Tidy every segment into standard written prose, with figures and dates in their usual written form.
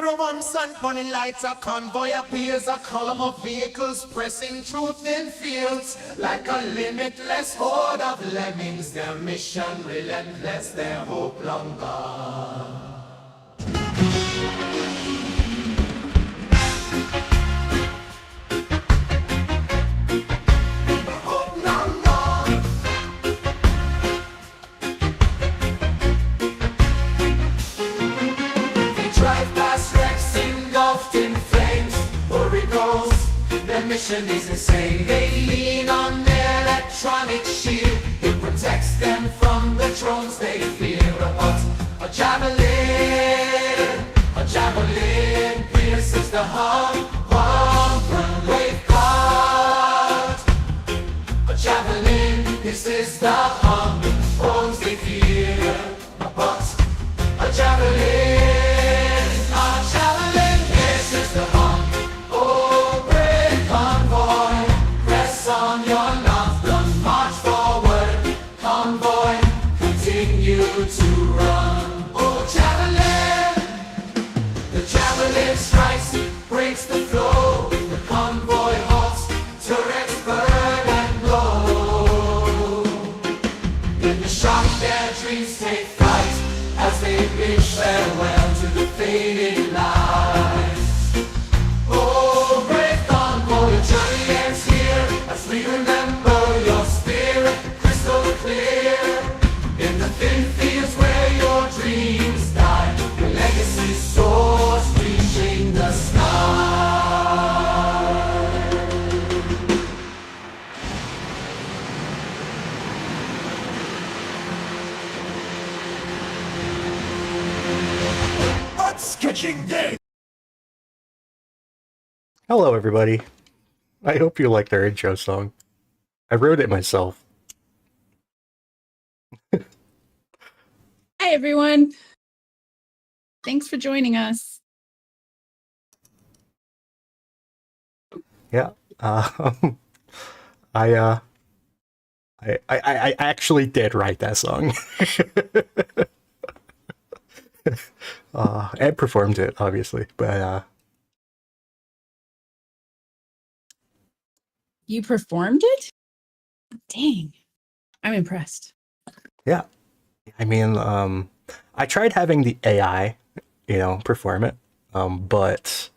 One sun burning lights, a convoy appears, a column of vehicles pressing through thin fields. Like a limitless horde of lemmings, their mission relentless, their hope long gone. Hope long gone. They drive past wrecks engulfed in flames. Hurry goes, their mission is insane. They lean on their electronic shield. It protects them from the drones they fear. But a javelin pierces the heart of the brave God. A javelin pierces the heart of those they fear. But a javelin pierces the heart. Oh, brave convoy, press on your north, don't march forward. Convoy, continue to run. Oh, javelin, the javelin strikes, breaks the flow. The convoy halts, turrets burn and blow. Then the shock, their dreams take flight as they bid farewell to the fading lights. Oh, brave convoy, your journey ends here as we remember your spirit crystal clear. In the thin fields where your dreams die, your legacy soars, reaching the sky. Sketching day. Hello, everybody. I hope you liked our intro song. I wrote it myself. Hi, everyone. Thanks for joining us. Yeah. I actually did write that song. And performed it, obviously, but You performed it? Dang. I'm impressed. yeah. I mean, I tried having the AI, perform it, but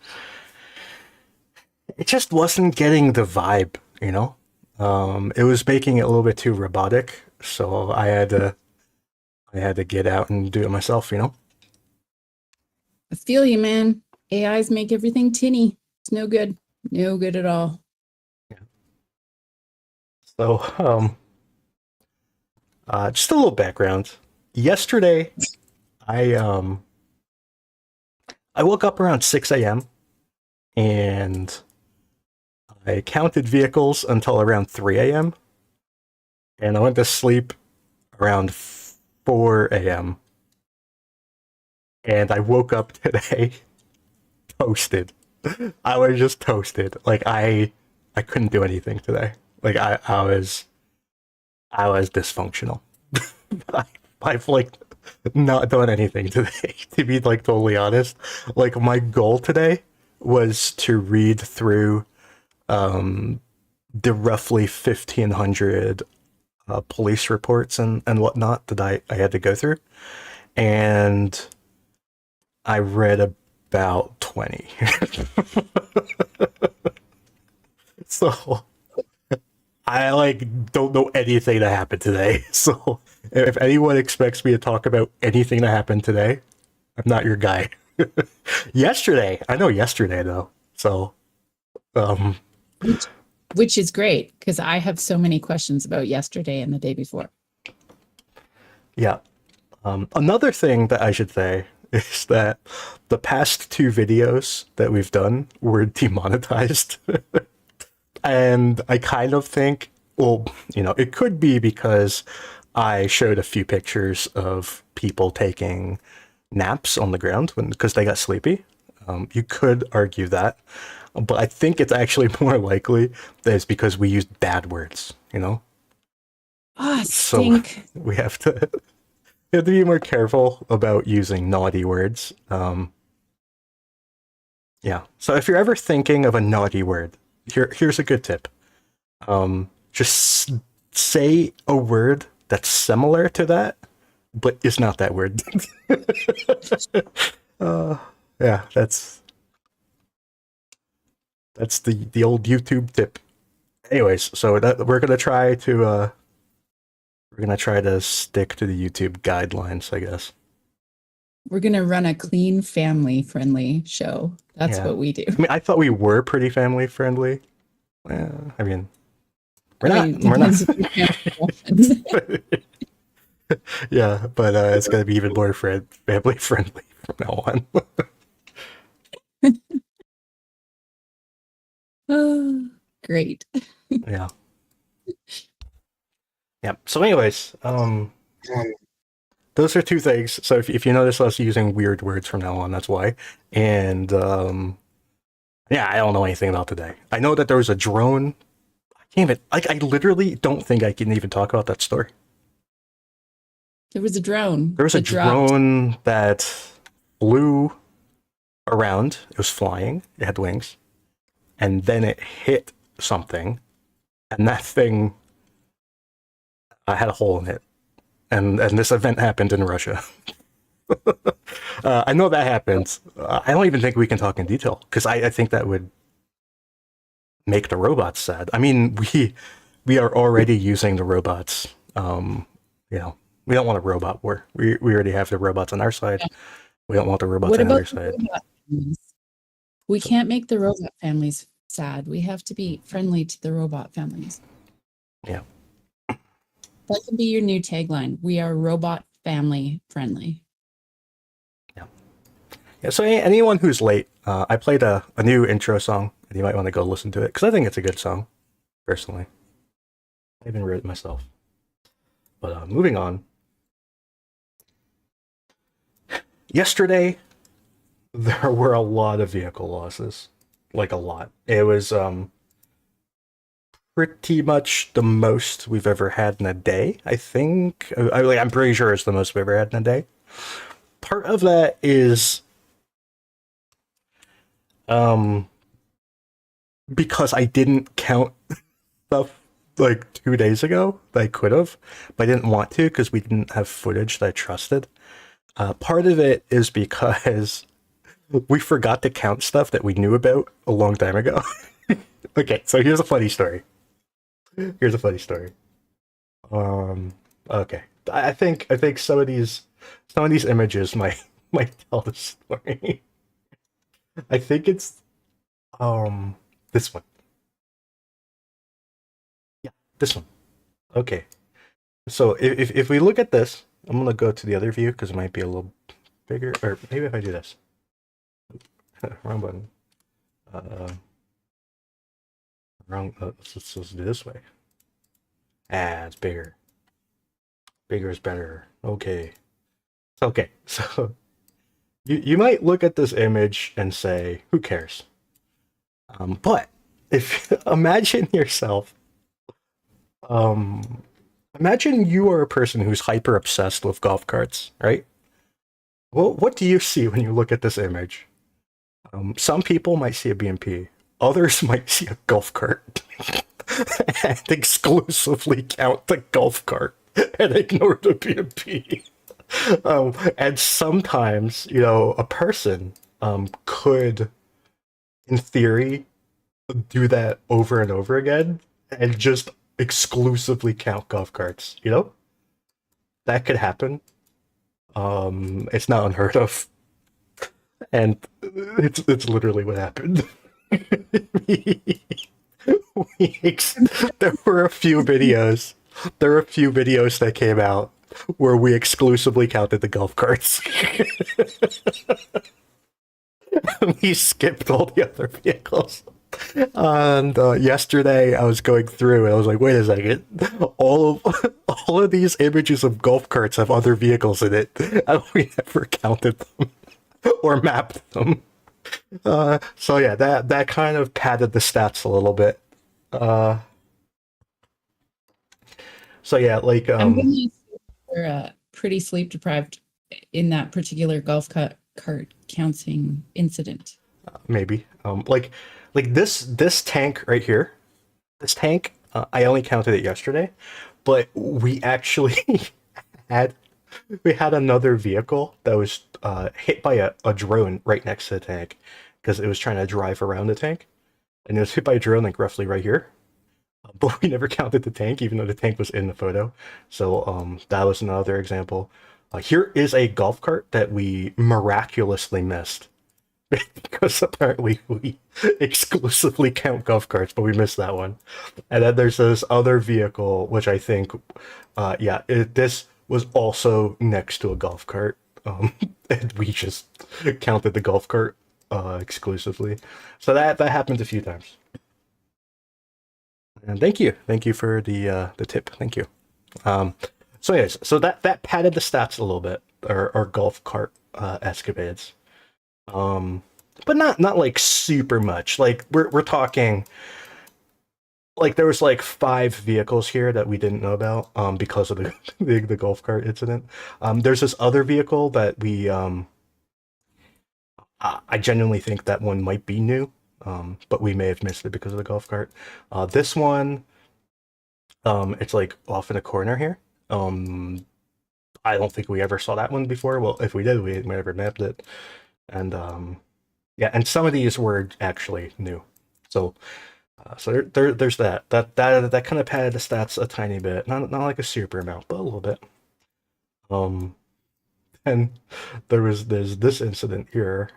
it just wasn't getting the vibe, it was making it a little bit too robotic, so I had to get out and do it myself, I feel you, man. AIs make everything tinny. It's no good. No good at all. So, just a little background. Yesterday, I woke up around 6 a.m. and I counted vehicles until around 3 a.m. and I went to sleep around 4 a.m. and I woke up today toasted. I was just toasted. Like I couldn't do anything today. Like I was dysfunctional. I've like not done anything today, to be like totally honest. Like my goal today was to read through the roughly 1,500 police reports and whatnot that I had to go through, and I read about 20. So I like don't know anything that happened today. So if anyone expects me to talk about anything that happened today, I'm not your guy. Yesterday, I know yesterday though. So Which is great because I have so many questions about yesterday and the day before. yeah. Another thing that I should say is that the past 2 videos that we've done were demonetized. And I kind of think, well, it could be because I showed a few pictures of people taking naps on the ground because they got sleepy. You could argue that, but I think it's actually more likely that it's because we used bad words, Ah, So stink. we have to be more careful about using naughty words. Yeah. So if you're ever thinking of a naughty word, here's a good tip. Just say a word that's similar to that, but is not that word. Yeah, that's the old YouTube tip. Anyways, so we're gonna try to stick to the YouTube guidelines, I guess. We're gonna run a clean, family-friendly show. That's Yeah. what we do. I mean, I thought we were pretty family friendly. I mean, we're I not. mean, We're not. depends if you're family. Yeah, but it's gonna be even more family friendly from now on. Oh, great. Yeah. Yeah. So, anyways, those are two things. So if you notice us using weird words from now on, that's why. And yeah, I don't know anything about today. I know that there was a drone. I can't even. Like, I literally don't think I can even talk about that story. There was a drone. There was a that dropped. drone that flew around. It was flying. It had wings, and then it hit something, and that thing had a hole in it. And this event happened in Russia. I know that happened. I don't even think we can talk in detail because I think that would make the robots sad. I mean, we are already using the robots. You know, we don't want a robot war. We already have the robots on our side. We don't want the robots What on about their the side. robot families? We can't make the robot families sad. We have to be friendly to the robot families. Yeah. That can be your new tagline. We are robot family friendly. Yeah. So anyone who's late, I played a new intro song, and you might want to go listen to it because I think it's a good song, personally. I even wrote it myself. But moving on. Yesterday, there were a lot of vehicle losses, like a lot. It was pretty much the most we've ever had in a day. I think I'm pretty sure it's the most we've ever had in a day. Part of that is because I didn't count stuff like 2 days ago that I could have, but I didn't want to because we didn't have footage that I trusted. Part of it is because we forgot to count stuff that we knew about a long time ago. Okay, so here's a funny story. Okay. I think some of these images might tell the story. I think it's this one. Yeah, this one. Okay. So if we look at this, I'm gonna go to the other view because it might be a little bigger, or maybe if I do this. Wrong button. Wrong. Let's do it this way. It's bigger. Bigger is better. Okay. Okay. So you might look at this image and say, "Who cares?" But if imagine yourself, imagine you are a person who's hyper obsessed with golf carts, right? Well, what do you see when you look at this image? Some people might see a BMP. Others might see a golf cart and exclusively count the golf cart and ignore the BMP. And sometimes, a person could, in theory, do that over and over again and just exclusively count golf carts. That could happen. It's not unheard of, and it's literally what happened. There were a few videos. There were a few videos that came out where we exclusively counted the golf carts. We skipped all the other vehicles. And yesterday, I was going through, and I was like, "Wait a second! All of these images of golf carts have other vehicles in it, and we never counted them or mapped them." So yeah, that kind of padded the stats a little bit. So yeah, like I'm gonna assume you're pretty sleep deprived in that particular golf cart counting incident. maybe. Like this tank right here. This tank, I only counted it yesterday, but we actually had we had another vehicle that was hit by a drone right next to the tank because it was trying to drive around the tank, and it was hit by a drone like roughly right here. But we never counted the tank, even though the tank was in the photo. So that was another example. Here is a golf cart that we miraculously missed because apparently we exclusively count golf carts, but we missed that one. And then there's this other vehicle, which I think, this was also next to a golf cart. And we just counted the golf cart exclusively. So that happened a few times. And thank you for the tip. Thank you. So anyways, so that padded the stats a little bit, our golf cart escapades. But not like super much. Like we're talking like there was like 5 vehicles here that we didn't know about because of the golf cart incident. There's this other vehicle that we I genuinely think that one might be new, but we may have missed it because of the golf cart. This one, it's like off in a corner here. I don't think we ever saw that one before. Well, if we did, we never mapped it. And yeah, and some of these were actually new. So there's that. That kind of padded the stats a tiny bit. Not like a super amount, but a little bit. And there's this incident here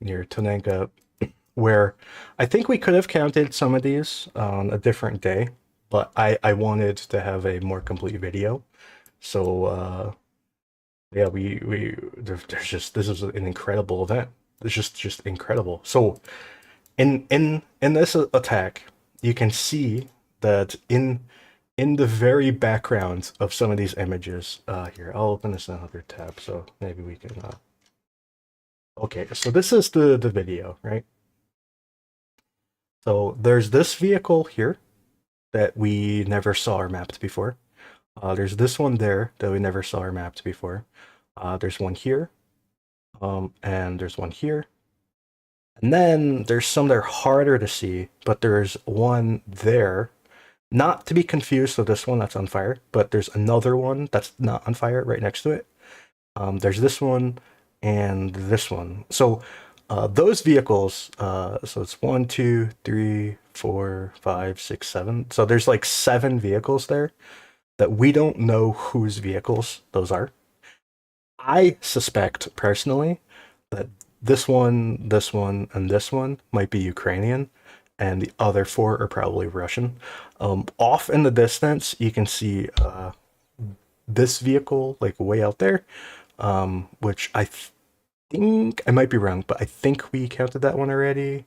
near Tonenke where I think we could have counted some of these on a different day, but I wanted to have a more complete video. So yeah, there's just this is an incredible event. It's just incredible. So in this attack, you can see that in the very background of some of these images, here, I'll open this in another tab so maybe we can, okay, so this is the video, right? So there's this vehicle here that we never saw or mapped before. There's this one there that we never saw or mapped before. There's one here, and there's one here. And then there's some that are harder to see, but there's one there. Not to be confused with this one that's on fire, but there's another one that's not on fire right next to it. There's this one and this one. So those vehicles, so it's 1, 2, 3, 4, 5, 6, 7. So there's like 7 vehicles there that we don't know whose vehicles those are. I suspect personally that this one, and this one might be Ukrainian, and the other 4 are probably Russian. Off in the distance, you can see this vehicle like way out there, which I think I might be wrong, but I think we counted that one already.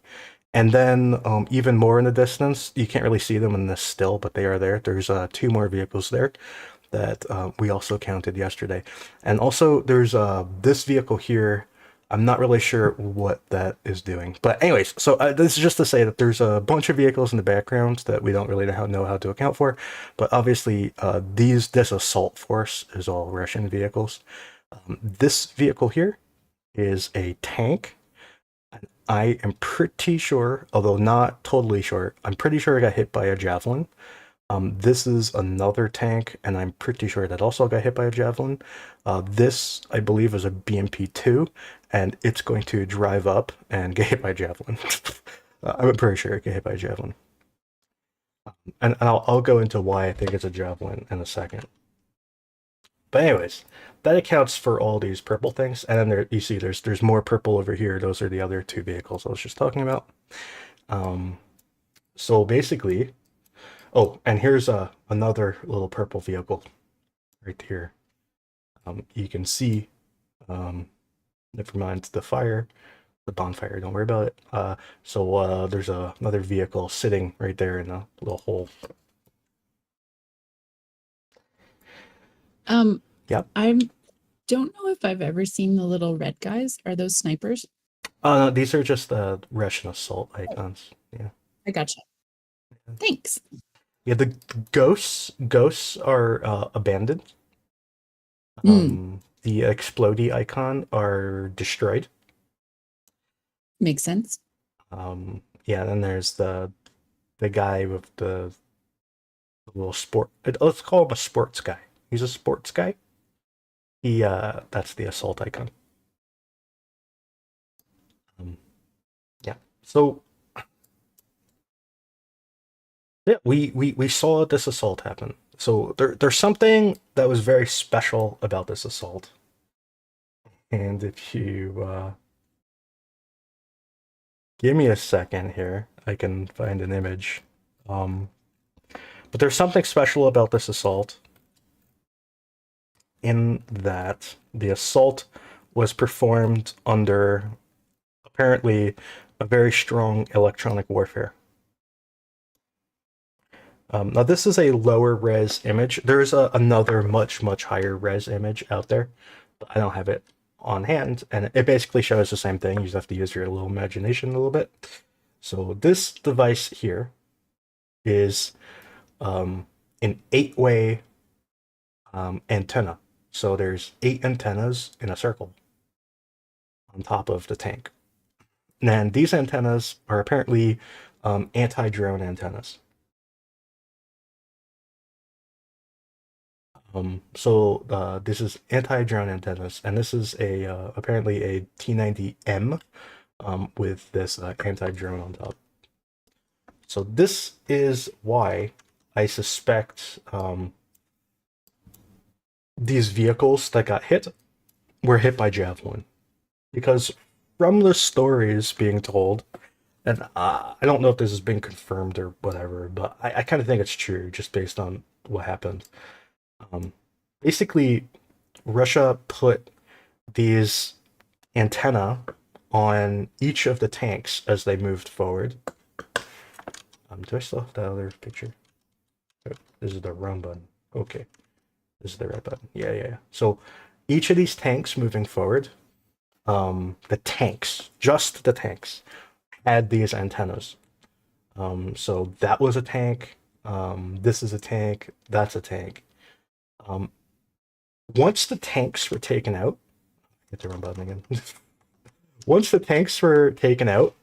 And then even more in the distance, you can't really see them in this still, but they are there. There's 2 more vehicles there that we also counted yesterday. And also there's this vehicle here. I'm not really sure what that is doing. But anyways, so this is just to say that there's a bunch of vehicles in the background that we don't really know how to account for. But obviously this assault force is all Russian vehicles. This vehicle here is a tank. And I am pretty sure, although not totally sure, I'm pretty sure I got hit by a javelin. This is another tank, and I'm pretty sure that also got hit by a javelin. This, I believe, is a BMP-2, and it's going to drive up and get hit by a javelin. I'm pretty sure it got hit by a javelin. And I'll go into why I think it's a javelin in a second. But anyways, that accounts for all these purple things. And then there, you see there's more purple over here. Those are the other 2 vehicles I was just talking about. So basically, oh, and here's another little purple vehicle right here. You can see, never mind the fire, the bonfire, don't worry about it. So there's another vehicle sitting right there in a little hole. Yep. I don't know if I've ever seen the little red guys. Are those snipers? No, these are just Russian assault icons. Yeah. I gotcha. Thanks. Yeah, the ghosts are abandoned. The explodey icon are destroyed. Makes sense. Yeah, then there's the guy with the little sport. Let's call him a sports guy. He's a sports guy. That's the assault icon. Yeah. So yeah, we saw this assault happen. So there's something that was very special about this assault. And if you give me a second here, I can find an image. But there's something special about this assault in that the assault was performed under apparently a very strong electronic warfare. Now this is a lower res image. There's another much higher res image out there, but I don't have it on hand, and it basically shows the same thing. You just have to use your little imagination a little bit. So this device here is an 8-way antenna. So there's 8 antennas in a circle on top of the tank. And these antennas are apparently anti-drone antennas. So this is anti-drone antennas, and this is a apparently a T90M with this anti-drone on top. So this is why I suspect these vehicles that got hit were hit by Javelin, because from the stories being told, and I don't know if this has been confirmed or whatever, but I kind of think it's true just based on what happened. Basically, Russia put these antenna on each of the tanks as they moved forward. Do I still have the other picture? Oh, this is the wrong button. Okay, this is the right button. Yeah. So each of these tanks moving forward, the tanks, just the tanks, had these antennas. So that was a tank. This is a tank. That's a tank. Once the tanks were taken out, hit the wrong button again. Once the tanks were taken out,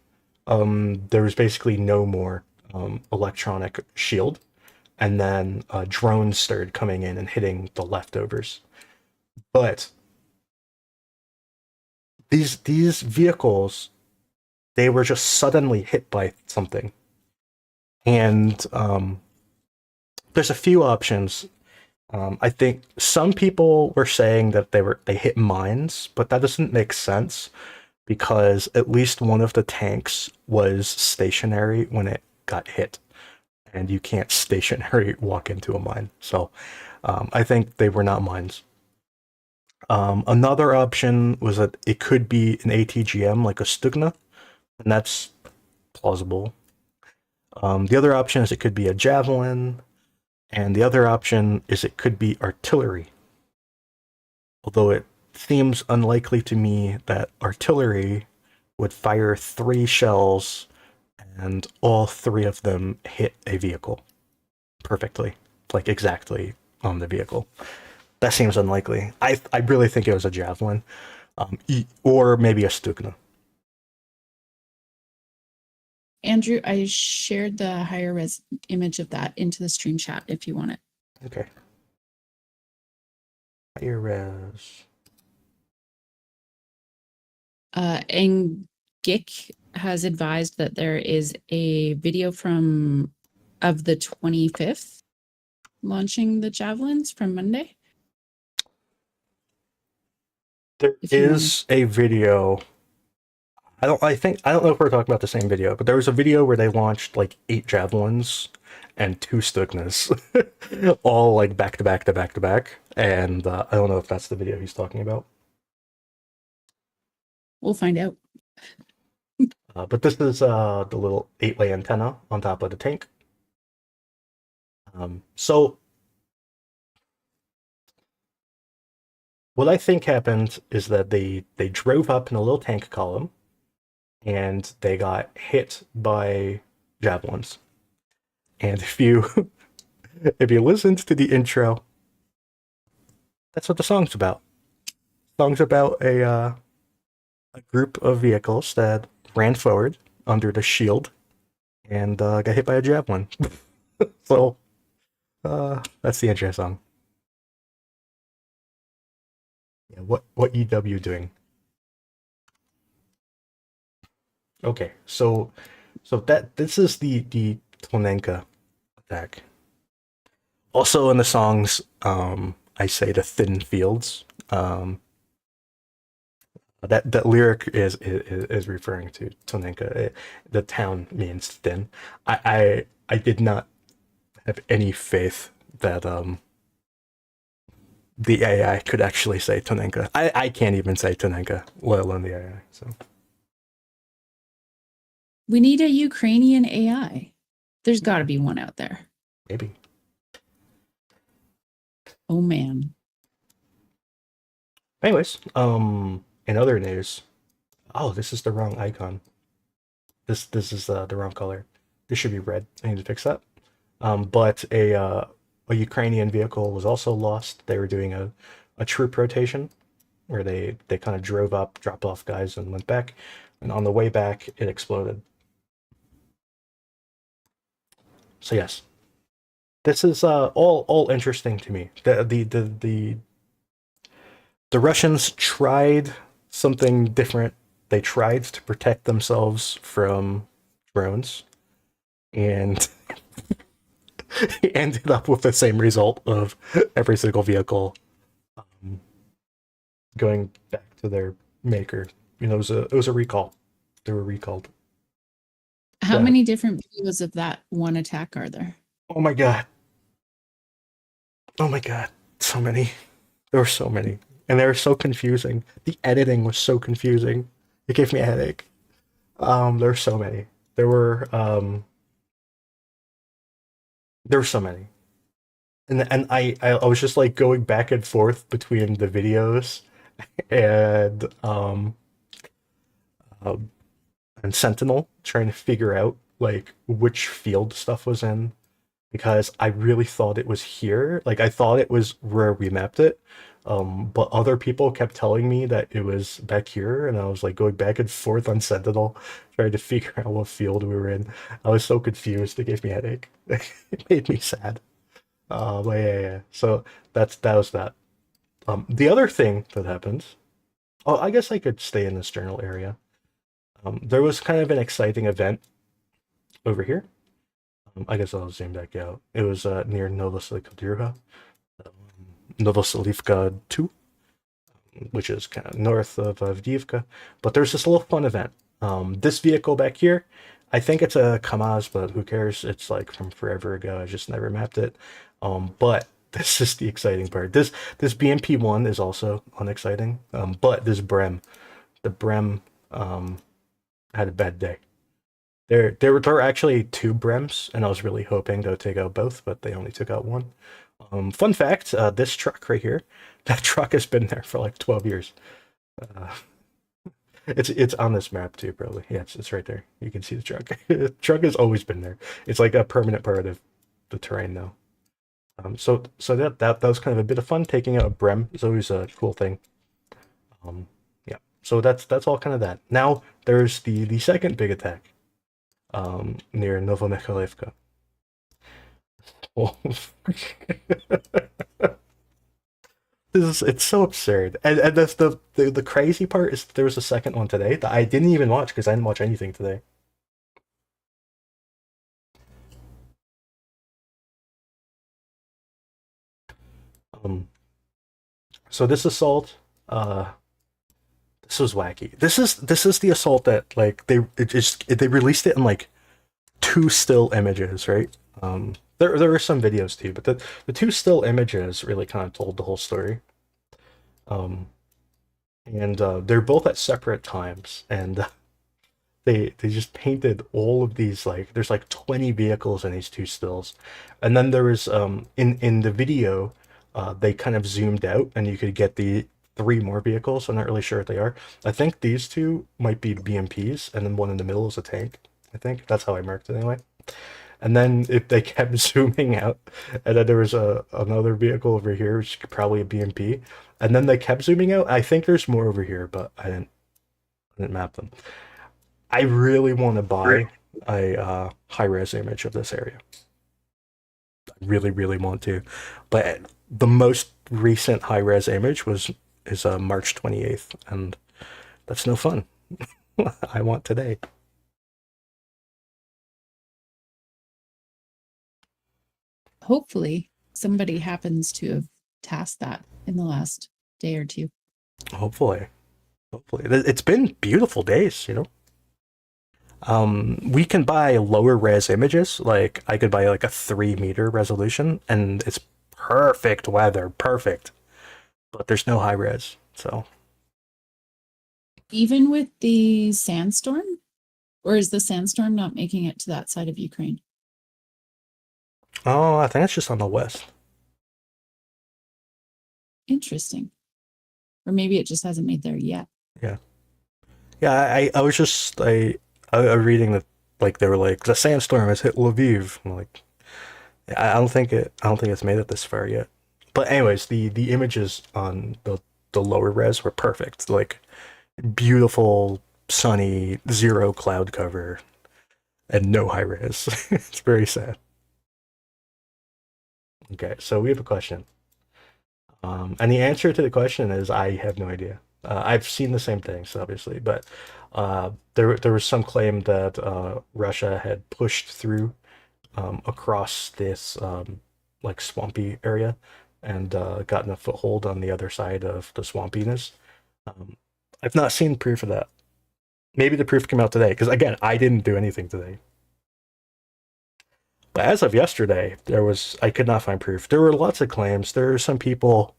there was basically no more electronic shield, and then drones started coming in and hitting the leftovers. But these vehicles, they were just suddenly hit by something, and there's a few options. I think some people were saying that they hit mines, but that doesn't make sense because at least one of the tanks was stationary when it got hit, and you can't stationary walk into a mine. So I think they were not mines. Another option was that it could be an ATGM like a Stugna, and that's plausible. The other option is it could be a Javelin. And the other option is it could be artillery. Although it seems unlikely to me that artillery would fire 3 shells and all 3 of them hit a vehicle perfectly, like exactly on the vehicle. That seems unlikely. I really think it was a Javelin, or maybe a Stugna. Andrew, I shared the higher res image of that into the stream chat if you want it. Okay. Higher res. And Gik has advised that there is a video of the 25th launching the javelins from Monday. There is a video. I don't know if we're talking about the same video, but there was a video where they launched like 8 javelins and 2 Stugnas, all like back to back to back to back. And I don't know if that's the video he's talking about. We'll find out. But this is the little 8-way antenna on top of the tank. So what I think happened is that they drove up in a little tank column, and they got hit by javelins. And if you listened to the intro, that's what the song's about. The song's about a group of vehicles that ran forward under the shield and got hit by a javelin. So that's the intro song. Yeah, what EW doing? Okay, so this is the Tonenke attack. Also in the songs, I say the thin fields. That lyric is referring to Tonenke. The town means thin. I did not have any faith that the AI could actually say Tonenke. I can't even say Tonenke, let alone the AI. So We need a Ukrainian AI. There's got to be one out there. maybe. Oh man. Anyways, in other news, oh, this is the wrong icon. This is the wrong color. This should be red. I need to fix that. But a Ukrainian vehicle was also lost. They were doing a troop rotation where they kind of drove up, dropped off guys, and went back. And on the way back, it exploded. So yes, this is all interesting to me. The Russians tried something different. They tried to protect themselves from drones, and ended up with the same result of every single vehicle going back to their maker. You know, it was a recall. They were recalled. How Yeah. many different videos of that one attack are there? Oh my god. Oh my god. So many. There were so many. And they were so confusing. The editing was so confusing. It gave me a headache. There were so many. There were so many. And I was just like going back and forth between the videos and Sentinel, trying to figure out like which field stuff was in, because I really thought it was here. Like I thought it was where we mapped it. But other people kept telling me that it was back here, and I was like going back and forth on Sentinel, trying to figure out what field we were in. I was so confused; it gave me a headache. It made me sad. But yeah. So that was that. The other thing that happened. Oh, I guess I could stay in this journal area. There was kind of an exciting event over here. I guess I'll zoom back out. It was near Novomykhailivka, Novomykhailivka 2, which is kind of north of Avdiivka. But there's this little fun event. This vehicle back here, I think it's a Kamaz, but who cares? It's like from forever ago. I just never mapped it. But this is the exciting part. This BMP1 is also unexciting. But this Brem, the Brem had a bad day. There were actually two Brems, and I was really hoping they would take out both, but they only took out one. Fun fact, this truck right here, that truck has been there for like 12 years. It's on this map too, probably. Yeah, it's right there. You can see the truck. The truck has always been there. It's like a permanent part of the terrain now. So that was kind of a bit of fun. Taking out a Brem is always a cool thing. Yeah. So that's all kind of that. Now there's the second big attack. Near Novomykhailivka. Oh. It's so absurd. And that's the crazy part is there was a second one today that I didn't even watch because I didn't watch anything today. So this assault, this was wacky. This is the assault that like they released it in like two still images, right? There were some videos too, but the two still images really kind of told the whole story. And they're both at separate times, and they just painted all of these, like there's like 20 vehicles in these two stills, and then there was in the video they kind of zoomed out and you could get the three more vehicles. I'm not really sure what they are. I think these two might be BMPs, and then one in the middle is a tank. I think that's how I marked it anyway. And then they kept zooming out, and then there was another vehicle over here, which is probably a BMP. And then they kept zooming out. I think there's more over here, but I didn't map them. I really want to buy a high-res image of this area. I really, really want to. But the most recent high-res image is March 28th, and that's no fun. I want today. Hopefully, somebody happens to have tasked that in the last day or two. Hopefully. Hopefully. It's been beautiful days, you know? We can buy lower res images. Like I could buy like a 3 meter resolution, and it's perfect weather, perfect. But there's no high res, so Even with the sandstorm, or is the sandstorm not making it to that side of Ukraine? oh, I think it's just on the west. Interesting. Or maybe it just hasn't made there yet. Yeah, yeah. I was just I reading that like they were like the sandstorm has hit Lviv. I'm like, I don't think it's made it this far yet. But anyways, the images on the lower res were perfect. Like beautiful, sunny, zero cloud cover, and no high res. It's very sad. Okay, so we have a question. And the answer to the question is I have no idea. I've seen the same things, obviously, but there was some claim that Russia had pushed through across this like swampy area and gotten a foothold on the other side of the swampiness. Um, I've not seen proof of that. Maybe the proof came out today, because again, I didn't do anything today. But as of yesterday, I could not find proof. There were lots of claims. There are some people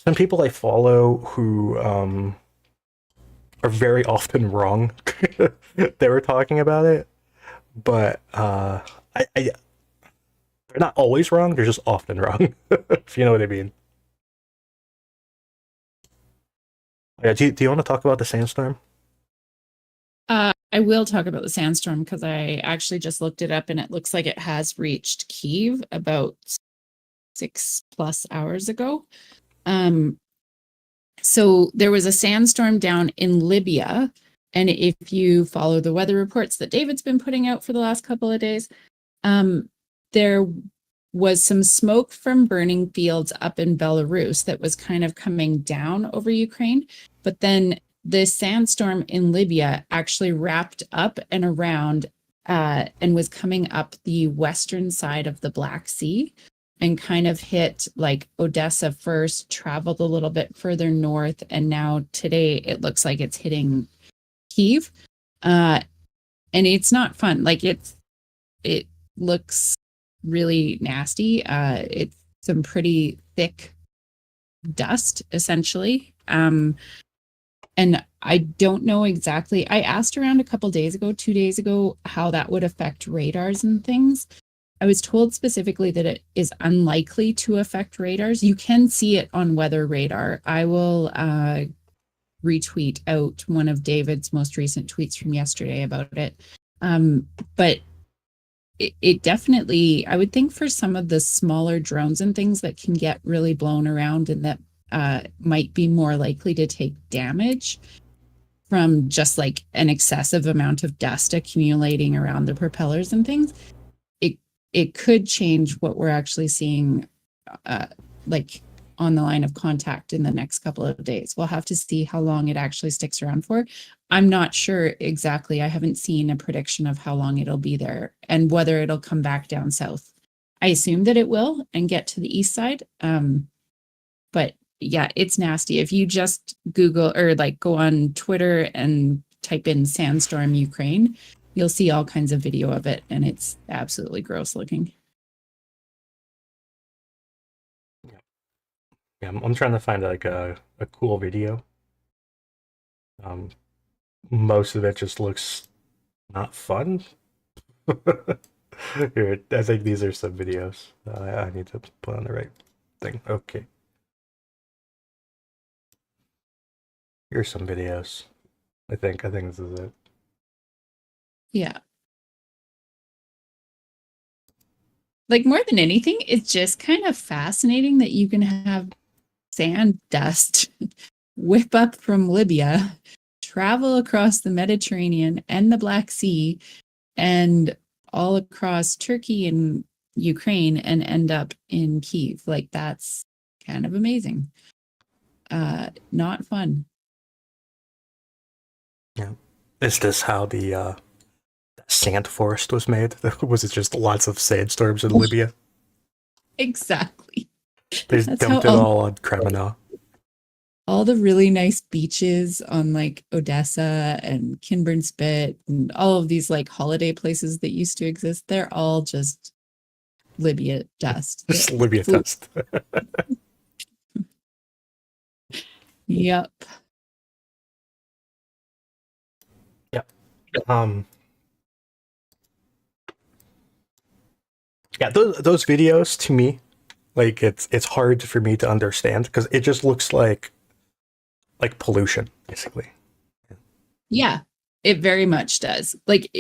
I follow who are very often wrong. They were talking about it, but they're not always wrong. They're just often wrong, if you know what I mean. Yeah, do you want to talk about the sandstorm? I will talk about the sandstorm because I actually just looked it up and it looks like it has reached Kiev about 6+ hours ago. So there was a sandstorm down in Libya. And if you follow the weather reports that David's been putting out for the last couple of days, there was some smoke from burning fields up in Belarus that was kind of coming down over Ukraine. But then the sandstorm in Libya actually wrapped up and around and was coming up the western side of the Black Sea and kind of hit like Odessa first, traveled a little bit further north, and now today it looks like it's hitting Kiev. And it's not fun. Like it looks really nasty. It's some pretty thick dust, essentially. And I don't know exactly. I asked around a couple days ago, 2 days ago, how that would affect radars and things. I was told specifically that it is unlikely to affect radars. You can see it on weather radar. I will retweet out one of David's most recent tweets from yesterday about it. But it definitely, I would think for some of the smaller drones and things that can get really blown around and that might be more likely to take damage from just like an excessive amount of dust accumulating around the propellers and things, it could change what we're actually seeing like on the line of contact in the next couple of days. We'll have to see how long it actually sticks around for. I'm not sure exactly. I haven't seen a prediction of how long it'll be there and whether it'll come back down south. I assume that it will and get to the east side. But yeah, it's nasty. If you just Google or like go on Twitter and type in sandstorm Ukraine, you'll see all kinds of video of it, and it's absolutely gross looking. Yeah, I'm trying to find like a cool video. Most of it just looks not fun. Here, I think these are some videos. I need to put on the right thing. Okay. Here's some videos. I think this is it. Yeah. Like more than anything, it's just kind of fascinating that you can have sand dust whip up from Libya, travel across the Mediterranean and the Black Sea and all across Turkey and Ukraine and end up in Kiev. Like, that's kind of amazing. Not fun. Yeah. Is this how the sand forest was made? Was it just lots of sandstorms in Libya? Exactly. They That's dumped how it all on Kremena. all the really nice beaches on like Odessa and Kinburn Spit and all of these like holiday places that used to exist, they're all just Libya dust. Just Libya dust. Yep. Yeah. Yeah, those videos to me, like it's hard for me to understand because it just looks like pollution, basically. Yeah, it very much does. Like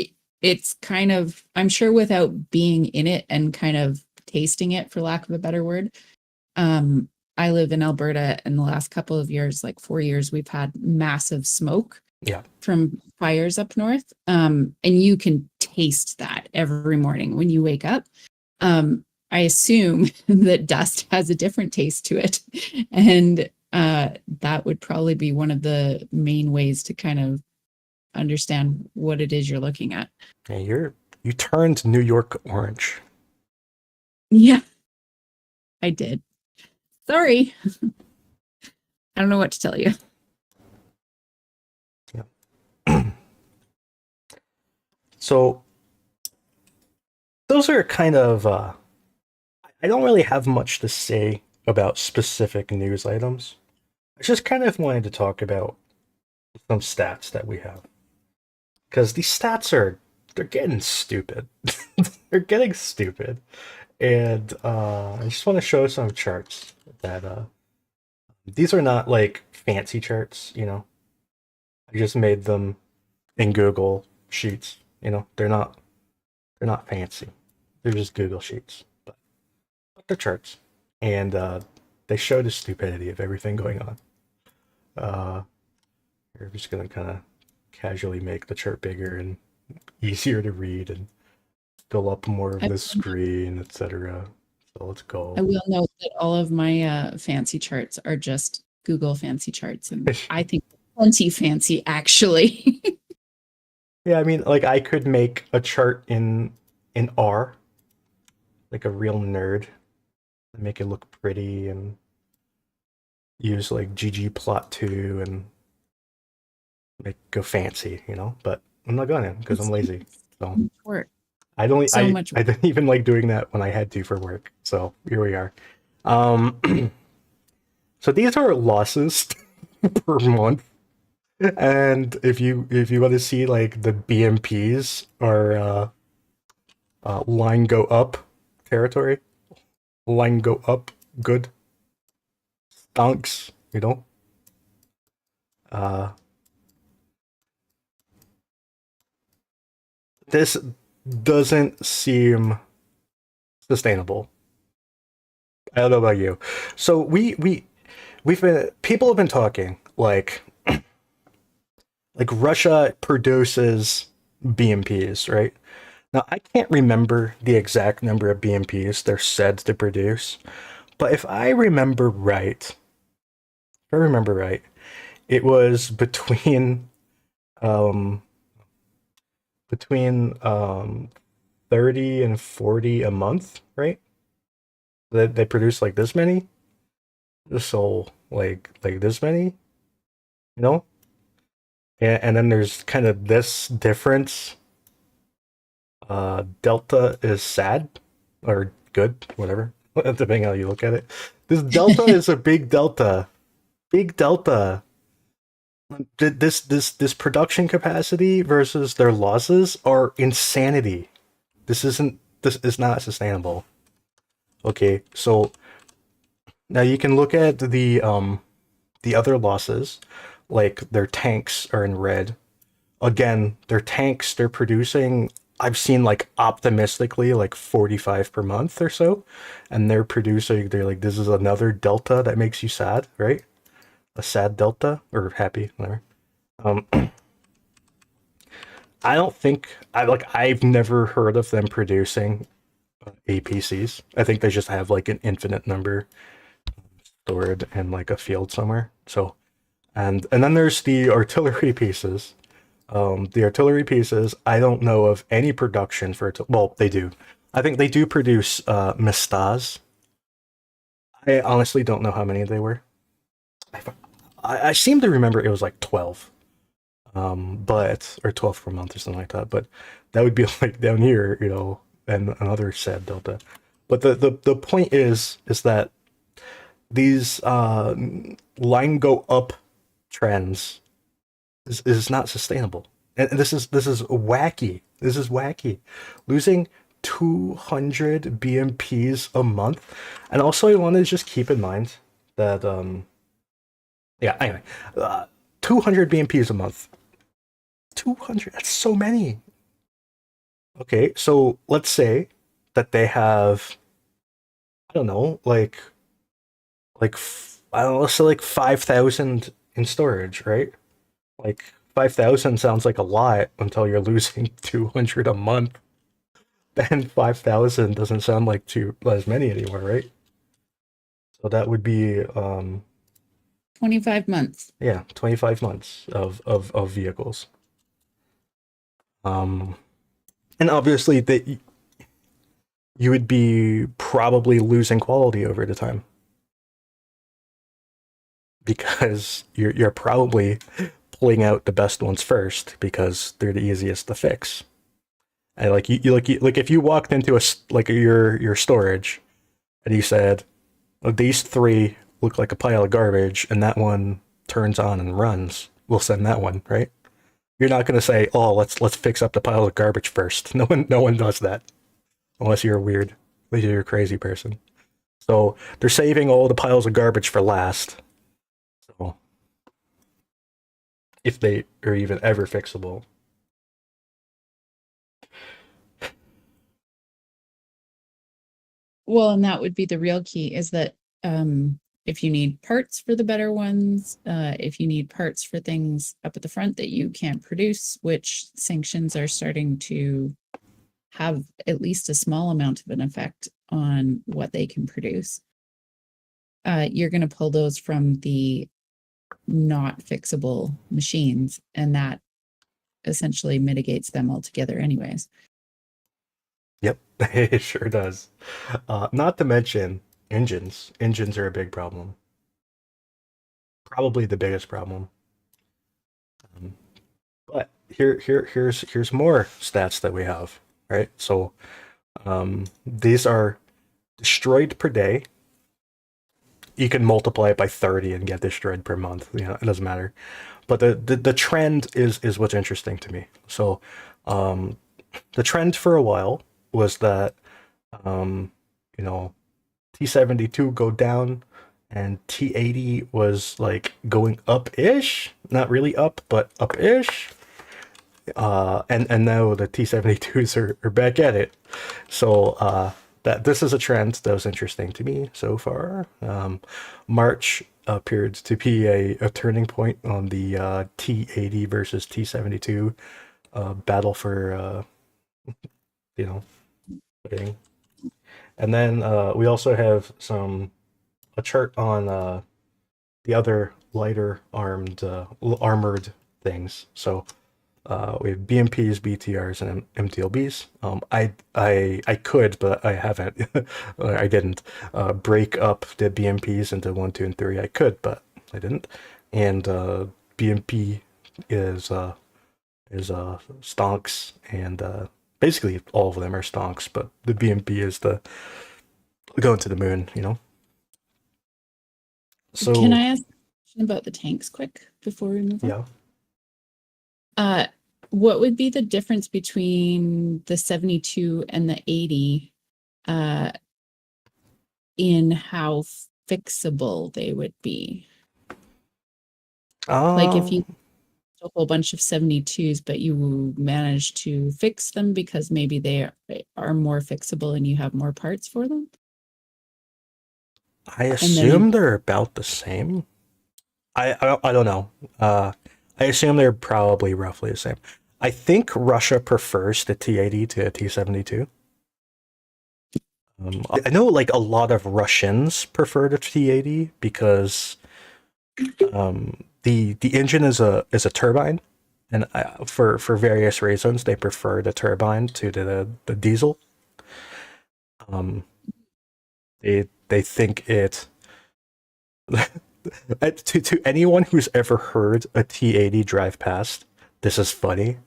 it's kind of, I'm sure without being in it and kind of tasting it, for lack of a better word. I live in Alberta, and the last couple of years, like 4 years, we've had massive smoke Yeah. from fires up north. And you can taste that every morning when you wake up. I assume that dust has a different taste to it. And that would probably be one of the main ways to kind of understand what it is you're looking at. Yeah, you turned New York orange. Yeah, I did. Sorry. I don't know what to tell you. Yeah. So those are kind of I don't really have much to say about specific news items. I just kind of wanted to talk about some stats that we have. Because these stats they're getting stupid. They're getting stupid. And I just want to show some charts that these are not like fancy charts, you know. I just made them in Google Sheets, you know. They're not fancy. They're just Google Sheets. But they're charts. And they show the stupidity of everything going on. We're just gonna kind of casually make the chart bigger and easier to read and fill up more of the screen, etc. So let's go. I will note that all of my fancy charts are just Google fancy charts, and I think plenty fancy, actually. Yeah, I mean, like I could make a chart in R, like a real nerd, and make it look pretty, and use like ggplot2 and go fancy, you know. But I'm not gonna because I'm lazy. So work. I don't. So much I didn't even like doing that when I had to for work. So here we are. So these are losses per month, and if you want to see like the BMPs are line go up territory, line go up good stonks, you know. This doesn't seem sustainable. I don't know about you. So we've been, people have been talking like Russia produces BMPs, right? Now I can't remember the exact number of BMPs they're said to produce, but if I remember right, it was between 30 and 40 a month, right? They produce like this many. So like this many, you know? And then there's kind of this difference. Delta is sad or good, whatever, depending how you look at it. This delta is a big delta. Big delta. This production capacity versus their losses are insanity. This is not sustainable. Okay, so now you can look at the other losses, like their tanks are in red. Again, their tanks they're producing, I've seen like optimistically like 45 per month or so, and they're like, this is another delta that makes you sad, right? A sad delta or happy, whatever. Um, I don't think I've never heard of them producing APCs. I think they just have like an infinite number stored in like a field somewhere. So and then there's the artillery pieces. The artillery pieces, I don't know of any production for well, they do. I think they do produce Mistas. I honestly don't know how many they were. I seem to remember it was like 12. But or 12 per month or something like that. But that would be like down here, and another sad delta. But the point is that these line go up trends is not sustainable. And this is wacky. This is wacky. Losing 200 BMPs a month. And also I want to just keep in mind that yeah, anyway, 200 BMPs a month. 200, that's so many. Okay, so let's say that they have, I don't know, I don't know, let's say like 5,000 in storage, right? Like 5,000 sounds like a lot until you're losing 200 a month. Then 5,000 doesn't sound like too as many anymore, right? So that would be 25 months. yeah, 25 months of vehicles. And obviously that you would be probably losing quality over the time because you're probably pulling out the best ones first because they're the easiest to fix. And like like if you walked into your storage and you said, oh, these three look like a pile of garbage and that one turns on and runs, we'll send that one, right? You're not gonna say, oh, let's fix up the pile of garbage first. No one does that unless you're weird, unless you're a crazy person. So they're saving all the piles of garbage for last. So if they are even ever fixable. Well, and that would be the real key is that if you need parts for the better ones, if you need parts for things up at the front that you can't produce, which sanctions are starting to have at least a small amount of an effect on what they can produce, you're going to pull those from the not fixable machines, and that essentially mitigates them altogether anyways. Yep, it sure does. Not to mention engines. Engines are a big problem. Probably the biggest problem. Um, but here's more stats that we have, right? So these are destroyed per day. You can multiply it by 30 and get destroyed per month. It doesn't matter. But the trend is what's interesting to me. So the trend for a while was that um, you know T72 go down and T80 was like going up-ish, not really up, but up-ish. And now the T72s are back at it. So that this is a trend that was interesting to me so far. March appeared to be a turning point on the T80 versus T72 battle for you know footing. And then we also have a chart on the other lighter armored things. So we have BMPs, BTRs, and MTLBs. I could, but I haven't. I didn't break up the BMPs into 1, 2, and 3. I could, but I didn't. And BMP is stonks, and basically all of them are stonks. But the BMP is the going to the moon. So Can I ask a question about the tanks quick before we move on? yeah. What would be the difference between the 72 and the 80 in how fixable they would be? Like if you a whole bunch of 72s, but you manage to fix them because maybe they are more fixable and you have more parts for them? I assume they're about the same. I don't know. I assume they're probably roughly the same. I think Russia prefers the T-80 to a T-72. I know like a lot of Russians prefer the T-80 because the engine is a turbine, and for various reasons they prefer the turbine to the diesel. They think it to anyone who's ever heard a T-80 drive past, this is funny,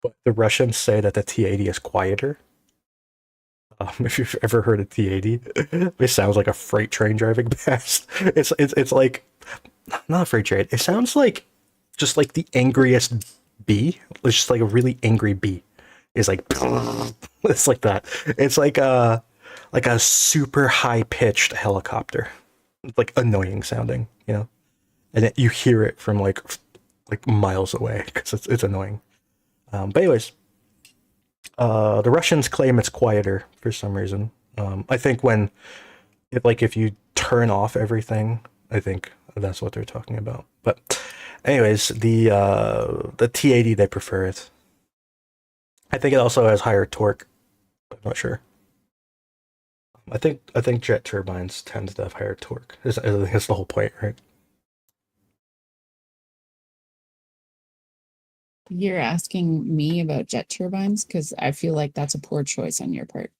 but the Russians say that the T-80 is quieter. If you've ever heard a T-80, it sounds like a freight train driving past. It's like not a freight train. It sounds like just like the angriest bee. It's just like a really angry bee. It's like it's like that. It's like a super high pitched helicopter. It's like annoying sounding, you know, and you hear it from like miles away because it's annoying. But anyways, the Russians claim it's quieter for some reason. I think if you turn off everything, I think that's what they're talking about. But anyways, the T-80 they prefer it. I think it also has higher torque. I'm not sure. I think jet turbines tend to have higher torque. I think that's the whole point, right? You're asking me about jet turbines because I feel like that's a poor choice on your part.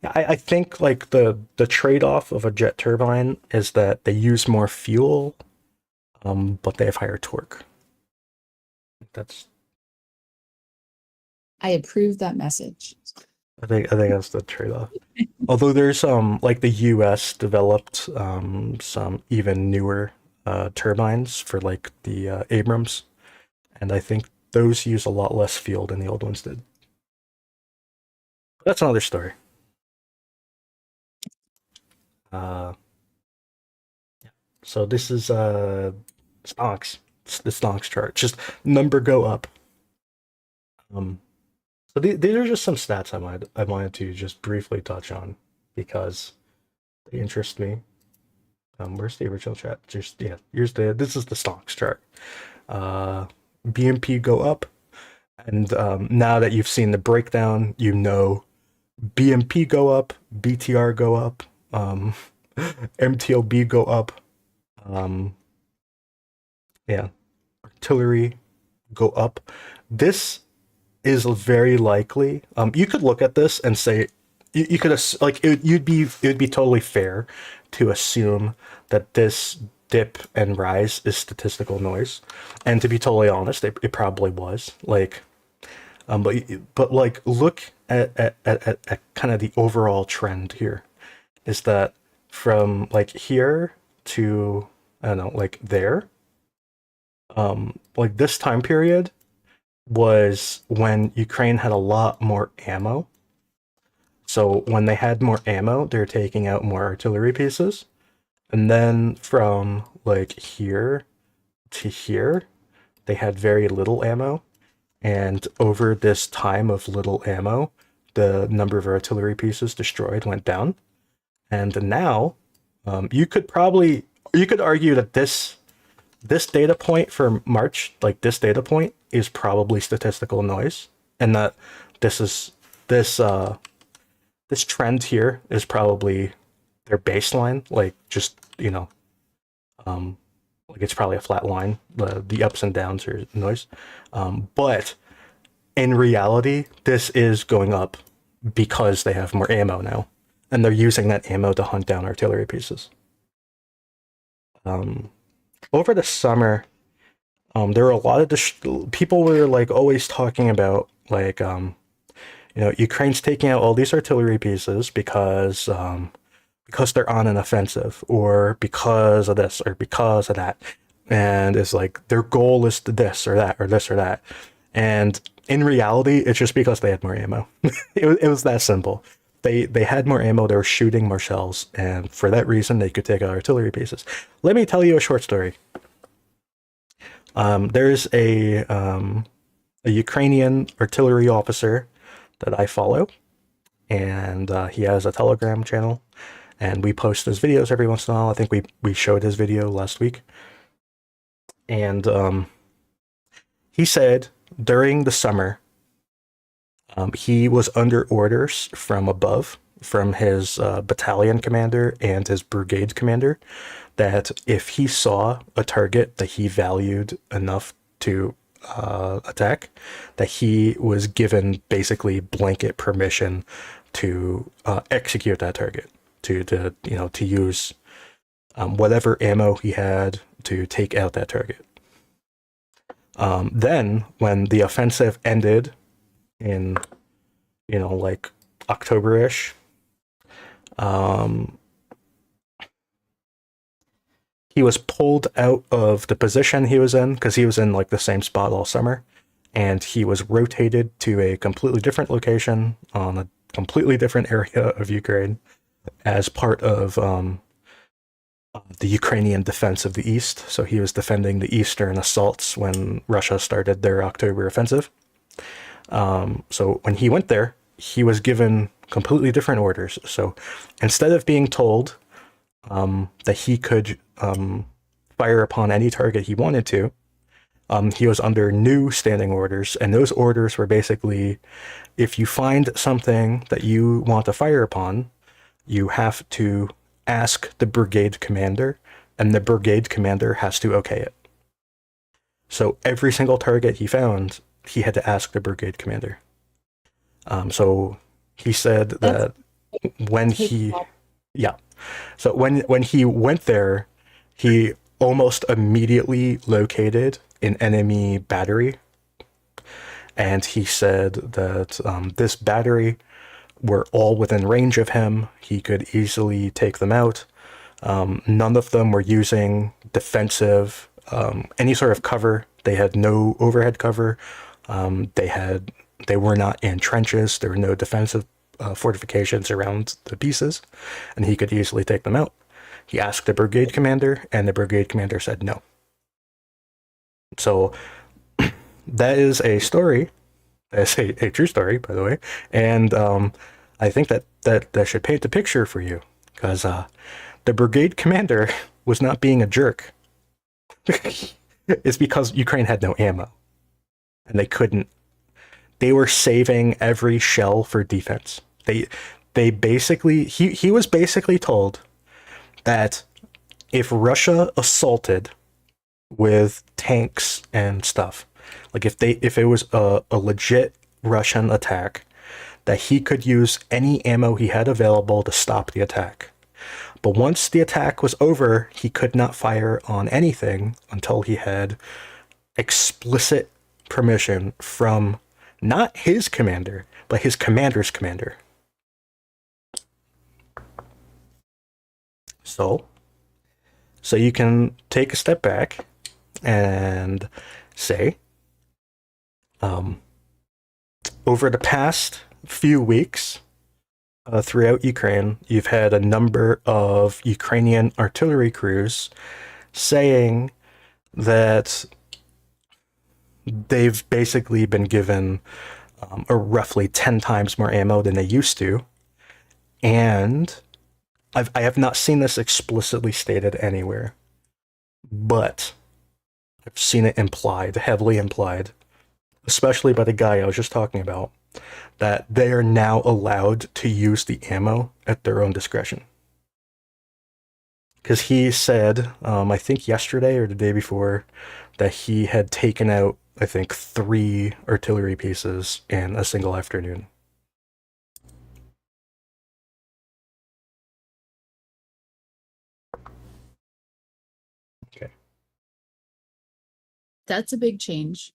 I think like the trade-off of a jet turbine is that they use more fuel, but they have higher torque. That's I approve that message. I think that's the trade-off. Although there's like the U.S. developed some even newer turbines for like the Abrams, and I think those use a lot less fuel than the old ones did. That's another story. So this is stocks. It's the stocks chart. Just number go up. So these are just some stats I wanted to just briefly touch on because they interest me. Where's the original chat? Just yeah, this is the stocks chart. BNP go up, and now that you've seen the breakdown, you know BNP go up, BTR go up, MTLB go up, yeah, artillery go up. This is very likely. You could look at this and say you could like it would be totally fair to assume that this dip and rise is statistical noise, and to be totally honest, it probably was like, but like look at kind of the overall trend here, is that from like here to I don't know like there, like this time period was when Ukraine had a lot more ammo. So when they had more ammo, they're taking out more artillery pieces. And then from like here to here, they had very little ammo. And over this time of little ammo, the number of artillery pieces destroyed went down. And now, you could argue that this data point for March, like this data point, is probably statistical noise, and that this trend here is probably their baseline, like just like it's probably a flat line. The ups and downs are noise, but in reality, this is going up because they have more ammo now, and they're using that ammo to hunt down artillery pieces. Over the summer, there were a lot of people were like always talking about like Ukraine's taking out all these artillery pieces because they're on an offensive, or because of this or because of that, and it's like their goal is to this or that or this or that, and in reality, it's just because they had more ammo. it was that simple. They had more ammo, they were shooting more shells, and for that reason, they could take out artillery pieces. Let me tell you a short story. There's a Ukrainian artillery officer that I follow, and he has a Telegram channel, and we post his videos every once in a while. I think we showed his video last week, and he said during the summer, he was under orders from above, from his battalion commander and his brigade commander, that if he saw a target that he valued enough to attack, that he was given basically blanket permission to execute that target, to use whatever ammo he had to take out that target. Then, when the offensive ended in, like October-ish, he was pulled out of the position he was in, because he was in like the same spot all summer, and he was rotated to a completely different location on a completely different area of Ukraine as part of the Ukrainian defense of the East. So he was defending the eastern assaults when Russia started their October offensive. So when he went there, he was given completely different orders. So instead of being told that he could fire upon any target he wanted to, he was under new standing orders. And those orders were basically, if you find something that you want to fire upon, you have to ask the brigade commander, and the brigade commander has to okay it. So every single target he found, he had to ask the brigade commander. So he said that when he, yeah. So when he went there, he almost immediately located an enemy battery. And he said that this battery were all within range of him. He could easily take them out. None of them were using defensive, any sort of cover. They had no overhead cover. They were not in trenches. There were no defensive fortifications around the pieces, and he could easily take them out. He asked the brigade commander, and the brigade commander said no. So that is a story. That's a true story, by the way. And I think that should paint the picture for you, because the brigade commander was not being a jerk. It's because Ukraine had no ammo, and they couldn't. They were saving every shell for defense. They basically, he was basically told that if Russia assaulted with tanks and stuff, like if it was a legit Russian attack, that he could use any ammo he had available to stop the attack. But once the attack was over, he could not fire on anything until he had explicit permission from not his commander, but his commander's commander. So you can take a step back and say, over the past few weeks, throughout Ukraine, you've had a number of Ukrainian artillery crews saying that they've basically been given roughly 10 times more ammo than they used to. And I have not seen this explicitly stated anywhere, but I've seen it implied, heavily implied, especially by the guy I was just talking about, that they are now allowed to use the ammo at their own discretion. Because he said, I think yesterday or the day before, that he had taken out, I think, 3 artillery pieces in a single afternoon. Okay. That's a big change.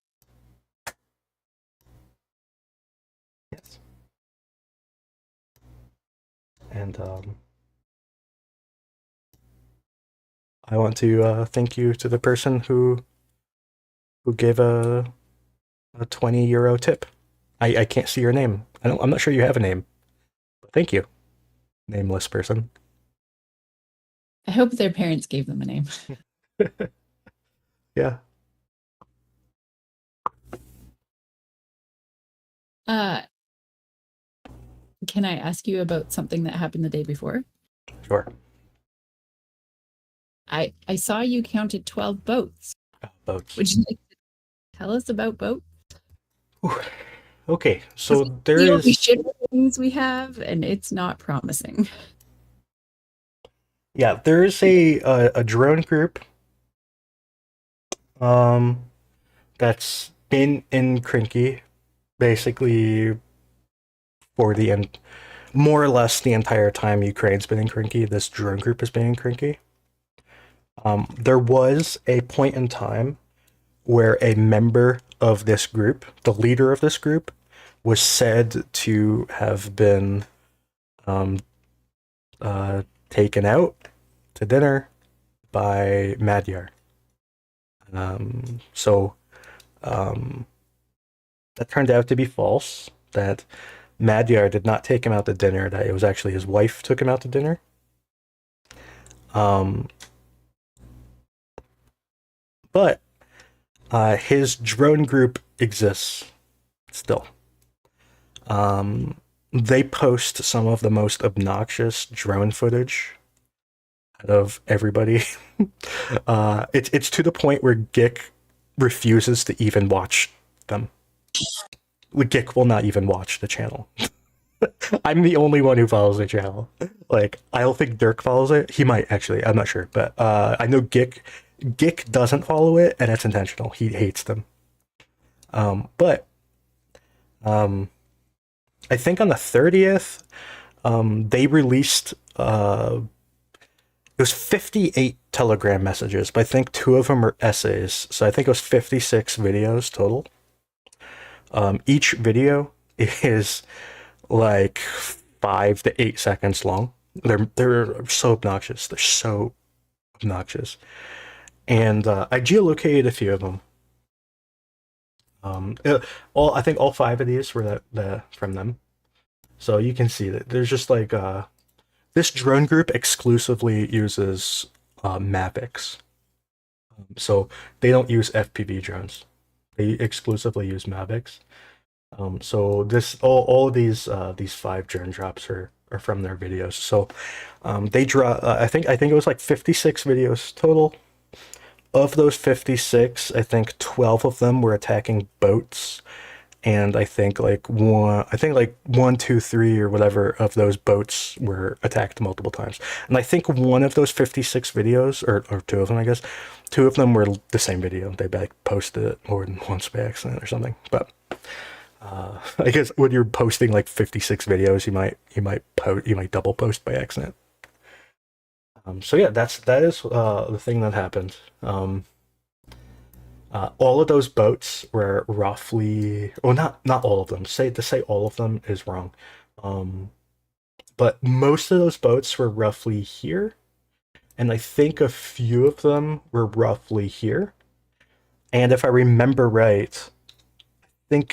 Yes. And I want to thank you to the person who gave a 20 euro tip. I can't see your name. I'm not sure you have a name. But thank you, nameless person. I hope their parents gave them a name. Yeah. Can I ask you about something that happened the day before? Sure. I saw you counted 12 boats. Boats. Would you like to Tell us about boat. Okay, so there The only is, shit things we have, and it's not promising. yeah, there is a drone group um that's been in Krynky basically for the end, more or less the entire time Ukraine's been in Krynky. This drone group has been in Krynky. There was a point in time where a member of this group, the leader of this group, was said to have been um, taken out to dinner by Madyar. So that turned out to be false. That Madyar did not take him out to dinner. That it was actually his wife took him out to dinner. Um, but his drone group exists still. They post some of the most obnoxious drone footage out of everybody. It's to the point where Gick refuses to even watch them. Gick will not even watch the channel. I'm the only one who follows the channel. Like, I don't think Dirk follows it. He might actually. I'm not sure, but I know Gick doesn't follow it, and it's intentional. He hates them. But I think on the 30th, they released it was 58 Telegram messages, but I think 2 of them are essays. So I think it was 56 videos total. Each video is like 5 to 8 seconds long. They're so obnoxious. They're so obnoxious. And I geolocated a few of them. I think all 5 of these were from them. So you can see that there's just like this drone group exclusively uses Mavics. So they don't use FPV drones. They exclusively use Mavics. So this all of these 5 drone drops are from their videos. So they draw. I think it was like 56 videos total. Of those 56, I think 12 of them were attacking boats, and I think like 1, 2, 3 or whatever of those boats were attacked multiple times. And I think one of those 56 videos, or 2 of them, I guess, 2 of them were the same video. They like posted it more than once by accident or something. But I guess when you're posting like 56 videos, you might double post by accident. So yeah, that is the thing that happened. All of those boats were roughly, well, not all of them. To say all of them is wrong. But most of those boats were roughly here, and I think a few of them were roughly here. And if I remember right, I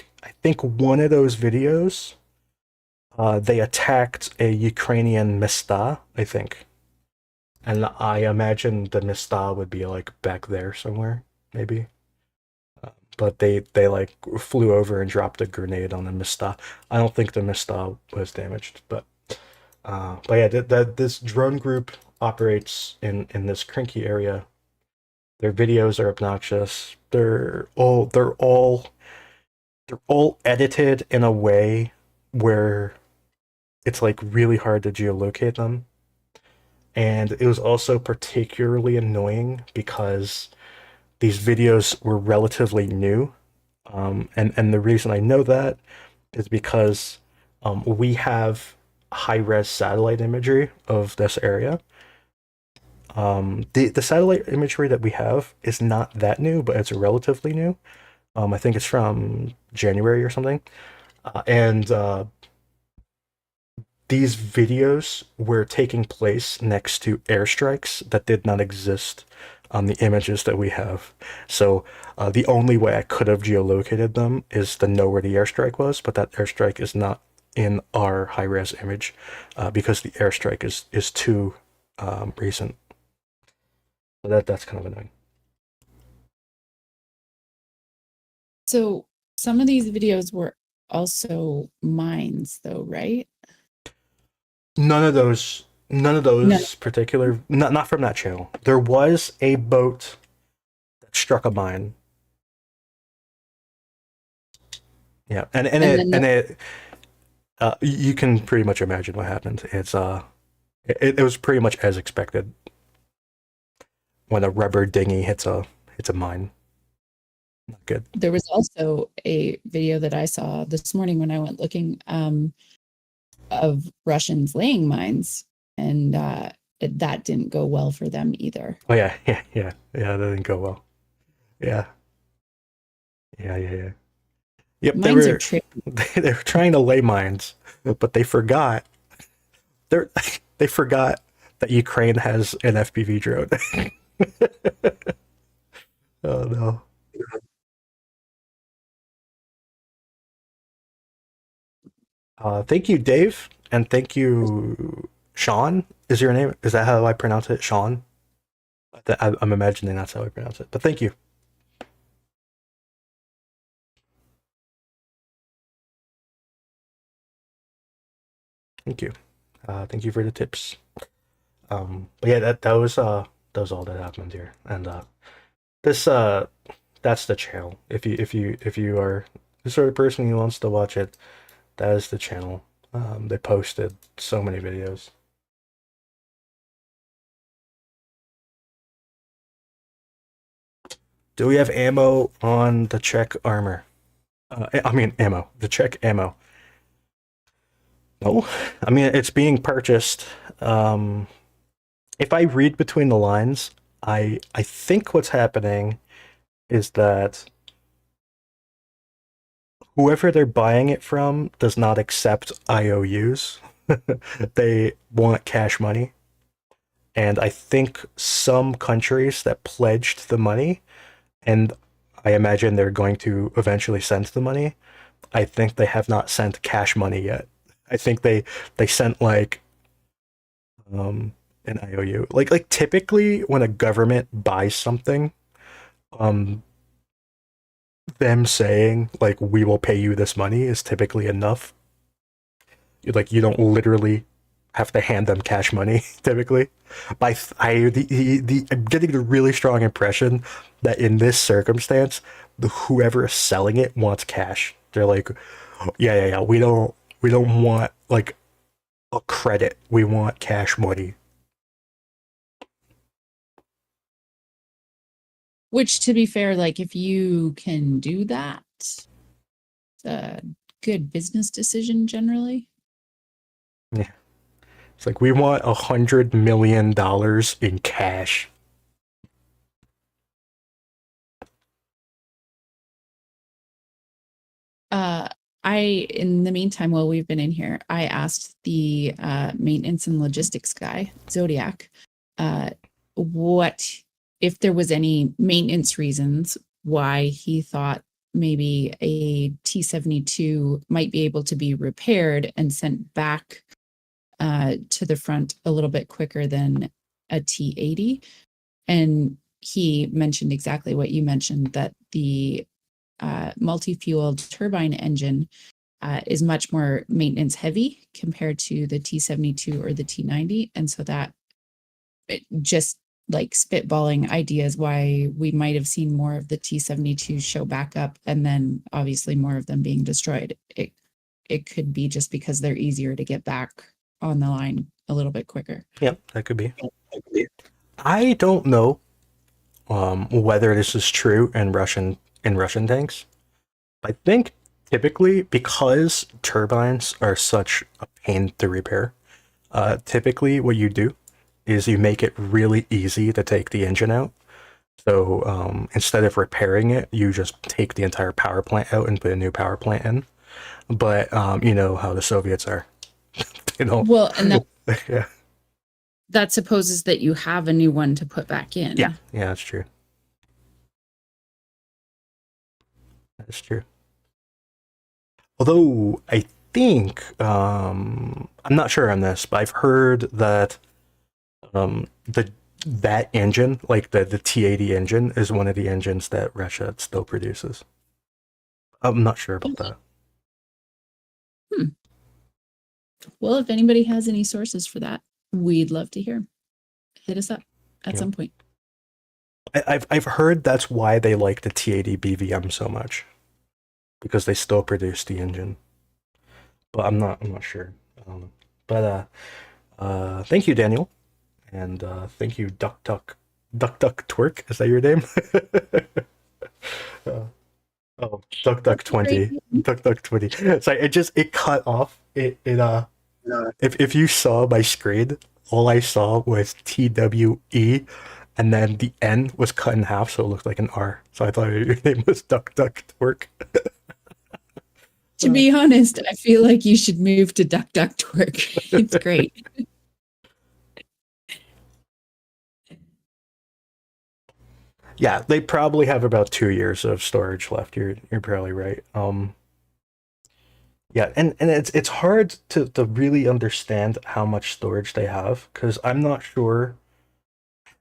think one of those videos, they attacked a Ukrainian Mista, I think. And I imagine the Mista would be like back there somewhere, maybe. But they like flew over and dropped a grenade on the Mista. I don't think the Mista was damaged, but yeah, this drone group operates in this Krynky area. Their videos are obnoxious. They're all edited in a way where it's like really hard to geolocate them. And it was also particularly annoying because these videos were relatively new. And the reason I know that is because we have high-res satellite imagery of this area. The satellite imagery that we have is not that new, but it's relatively new. I think it's from January or something. And these videos were taking place next to airstrikes that did not exist on the images that we have. So the only way I could have geolocated them is to know where the airstrike was, but that airstrike is not in our high-res image because the airstrike is too recent. So that's kind of annoying. So some of these videos were also mines, though, right? None of those particular, not from that channel. There was a boat that struck a mine. Yeah, And then you can pretty much imagine what happened. It was pretty much as expected when a rubber dinghy hits a mine. Not good. there was also a video that I saw this morning when I went looking of Russians laying mines, and that didn't go well for them either. Oh yeah, yeah. That didn't go well. Yeah. Yep, Mines are tricky. they were trying to lay mines, but they forgot. They they forgot that Ukraine has an FPV drone. Oh no. Thank you, Dave, and thank you, Sean. Is your name? Is that how I pronounce it, Sean? I'm imagining that's how I pronounce it. But thank you. Thank you. Thank you for the tips. But yeah, that was all that happened here, and this that's the channel. If you are the sort of person who wants to watch it, that is the channel. They posted so many videos. Do we have ammo on the Czech armor? I mean ammo. The Czech ammo. No, I mean it's being purchased. If I read between the lines, I think what's happening is that whoever they're buying it from does not accept IOUs. They want cash money. And I think some countries that pledged the money, and I imagine they're going to eventually send the money, I think they have not sent cash money yet. I think they sent like an IOU. Like typically when a government buys something, them saying like we will pay you this money is typically enough. Like you don't literally have to hand them cash money typically. But I'm getting a really strong impression that in this circumstance, whoever is selling it wants cash. They're like, yeah. We don't want like a credit. We want cash money. Which, to be fair, like if you can do that, it's a good business decision generally. Yeah. It's like we want $100 million in cash. In the meantime, while we've been in here, I asked the maintenance and logistics guy, Zodiac, what if there was any maintenance reasons why he thought maybe a T-72 might be able to be repaired and sent back to the front a little bit quicker than a T-80. And he mentioned exactly what you mentioned, that the multi-fueled turbine engine is much more maintenance heavy compared to the T-72 or the T-90. And so that just like spitballing ideas why we might have seen more of the T-72 show back up and then obviously more of them being destroyed. It could be just because they're easier to get back on the line a little bit quicker. Yep, that could be. I don't know whether this is true in Russian tanks. I think typically because turbines are such a pain to repair, typically what you do is you make it really easy to take the engine out. So instead of repairing it, you just take the entire power plant out and put a new power plant in. But you know how the Soviets are. You know. Well, and that, Yeah. that supposes that you have a new one to put back in. Yeah, that's true. That's true. Although I think I'm not sure on this, but I've heard that that engine, like the T-80 engine, is one of the engines that Russia still produces. I'm not sure about that. Well, if anybody has any sources for that, we'd love to hear. Hit us up at some point. I've heard that's why they like the T-80 BVM so much. because they still produce the engine. But I'm not sure. But thank you, Daniel, and thank you, Duck Twerk. Is that your name? Oh, Duck 20. Duck 20. Sorry, it cut off. If you saw my screen, all I saw was TWE, and then the N was cut in half, so it looked like an R. So I thought your name was Duck Twerk. To be honest, I feel like you should move to Duck Twerk. It's great. Yeah, they probably have about 2 years of storage left. You're probably right. Yeah, and it's hard to really understand how much storage they have because I'm not sure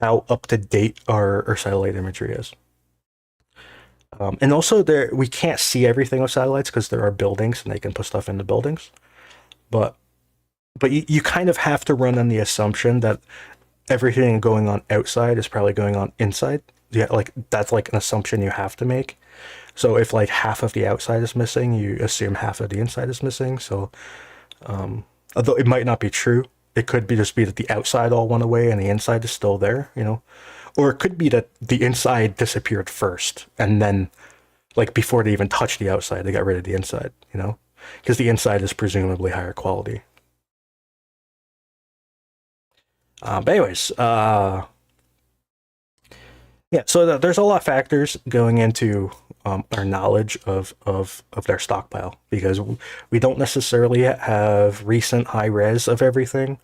how up to date our satellite imagery is. And also, there we can't see everything with satellites because there are buildings and they can put stuff in the buildings. But you kind of have to run on the assumption that everything going on outside is probably going on inside. Yeah, like that's like an assumption you have to make. So if like half of the outside is missing, you assume half of the inside is missing. So although it might not be true, it could be just be that the outside all went away and the inside is still there, you know? Or it could be that the inside disappeared first and then like before they even touched the outside, they got rid of the inside, you know? Because the inside is presumably higher quality. But anyways, yeah, so there's a lot of factors going into our knowledge of their stockpile because we don't necessarily have recent high res of everything.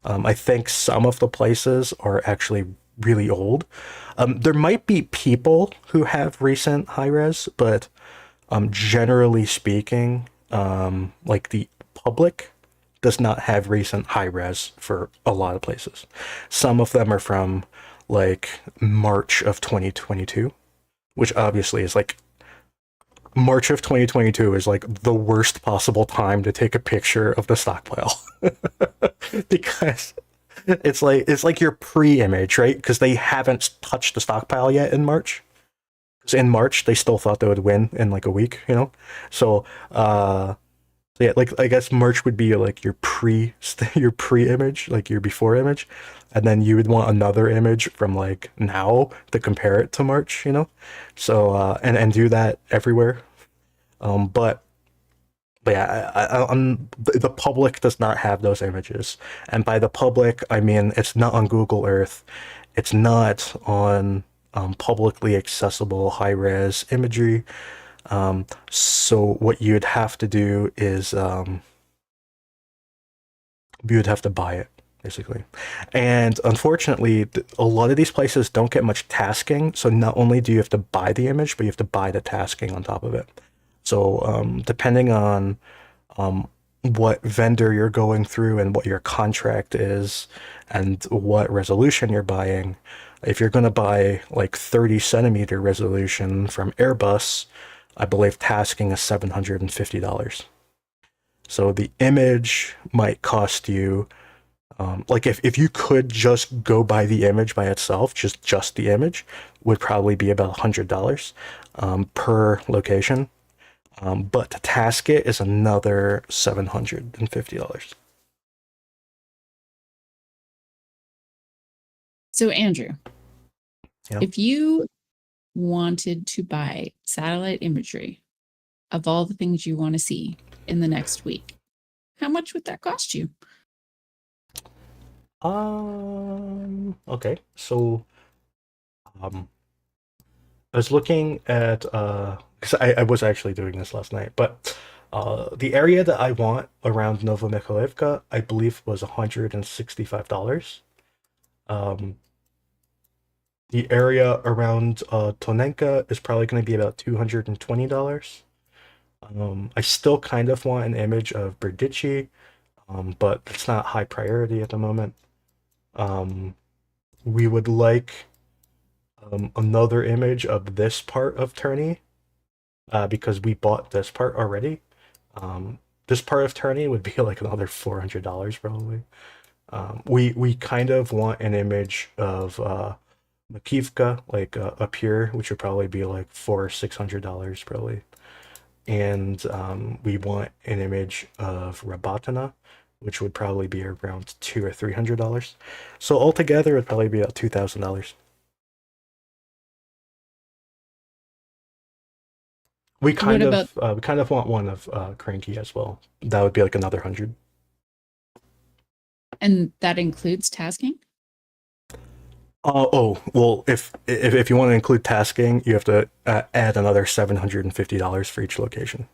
I think some of the places are actually really old. There might be people who have recent high res, but generally speaking, like the public does not have recent high res for a lot of places. Some of them are from like March of 2022, which obviously is like March of 2022 is like the worst possible time to take a picture of the stockpile because it's like your pre-image, right? Because they haven't touched the stockpile yet in March. Because in March they still thought they would win in like a week, you know. So yeah, like I guess March would be like your pre-image, like your before image, and then you would want another image from like now to compare it to March, you know. So and do that everywhere. But yeah, the public does not have those images, and by the public I mean it's not on Google Earth, it's not on publicly accessible high-res imagery. So what you'd have to do is you would have to buy it, basically. And unfortunately, a lot of these places don't get much tasking. So not only do you have to buy the image, but you have to buy the tasking on top of it. So depending on what vendor you're going through and what your contract is and what resolution you're buying, if you're going to buy like 30 centimeter resolution from Airbus, I believe tasking is $750. So the image might cost you, like if you could just go buy the image by itself, just the image, would probably be about $100 per location. But to task it is another $750. So Andrew, Yeah. if you wanted to buy satellite imagery of all the things you want to see in the next week, how much would that cost you? Okay. So I was looking at because I was actually doing this last night, but the area that I want around Novomykhailivka, I believe was $165. Um the area around Tonenke is probably going to be about $220. I still kind of want an image of Berdichi, but it's not high priority at the moment. We would like another image of this part of Turney because we bought this part already. This part of Turney would be like another $400 probably. We kind of want an image of Makivka, like up here, which would probably be like $400 or $600 probably. and we want an image of Rabatina, which would probably be around $200 or $300. So altogether, it'd probably be about $2,000. We What about, kind of want one of Krynky as well. That would be like another 100. and that includes tasking? Oh well, if you want to include tasking, you have to add another $750 for each location.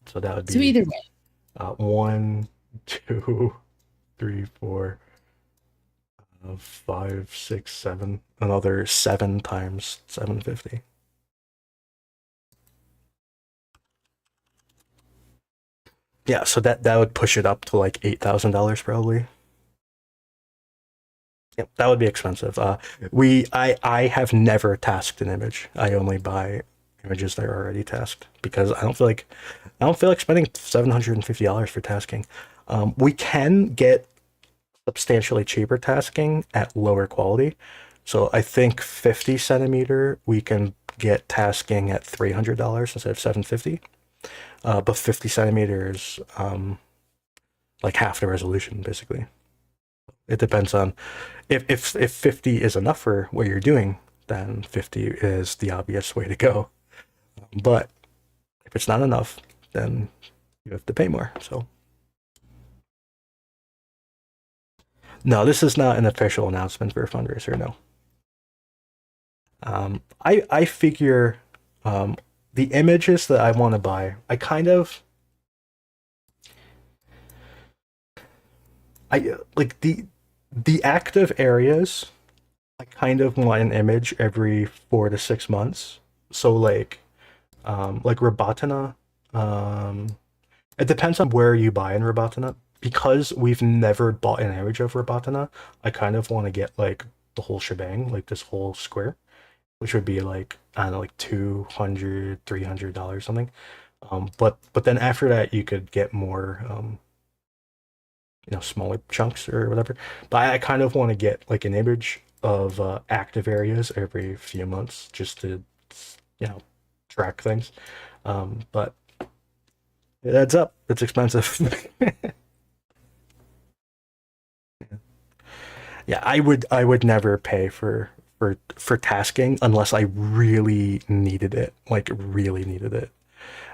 So that would So be either way, 1, 2, 3, 4, 5, 6, 7. Another 7 times 750. Yeah, so that would push it up to like $8,000 probably. Yep, that would be expensive. I have never tasked an image. I only buy images that are already tasked because I don't feel like spending $750 for tasking. We can get substantially cheaper tasking at lower quality. So I think 50 centimeter we can get tasking at $300 instead of $750. But 50 centimeters, like half the resolution, basically. It depends on if 50 is enough for what you're doing, then 50 is the obvious way to go. But if it's not enough, then you have to pay more. So no, this is not an official announcement for a fundraiser. No. I figure the images that I want to buy, I like the active areas. I kind of want an image every 4 to 6 months. So like Rabatina, um, it depends on where you buy in Rabatina. Because we've never bought an image of Rabatina, I kind of want to get like the whole shebang, like this whole square, which would be like, I don't know, like $200, $300 something. But then after that you could get more smaller chunks or whatever. But I kind of want to get like an image of active areas every few months just to you know track things. But it adds up. It's expensive. Yeah, I would never pay for tasking unless I really needed it, like really needed it.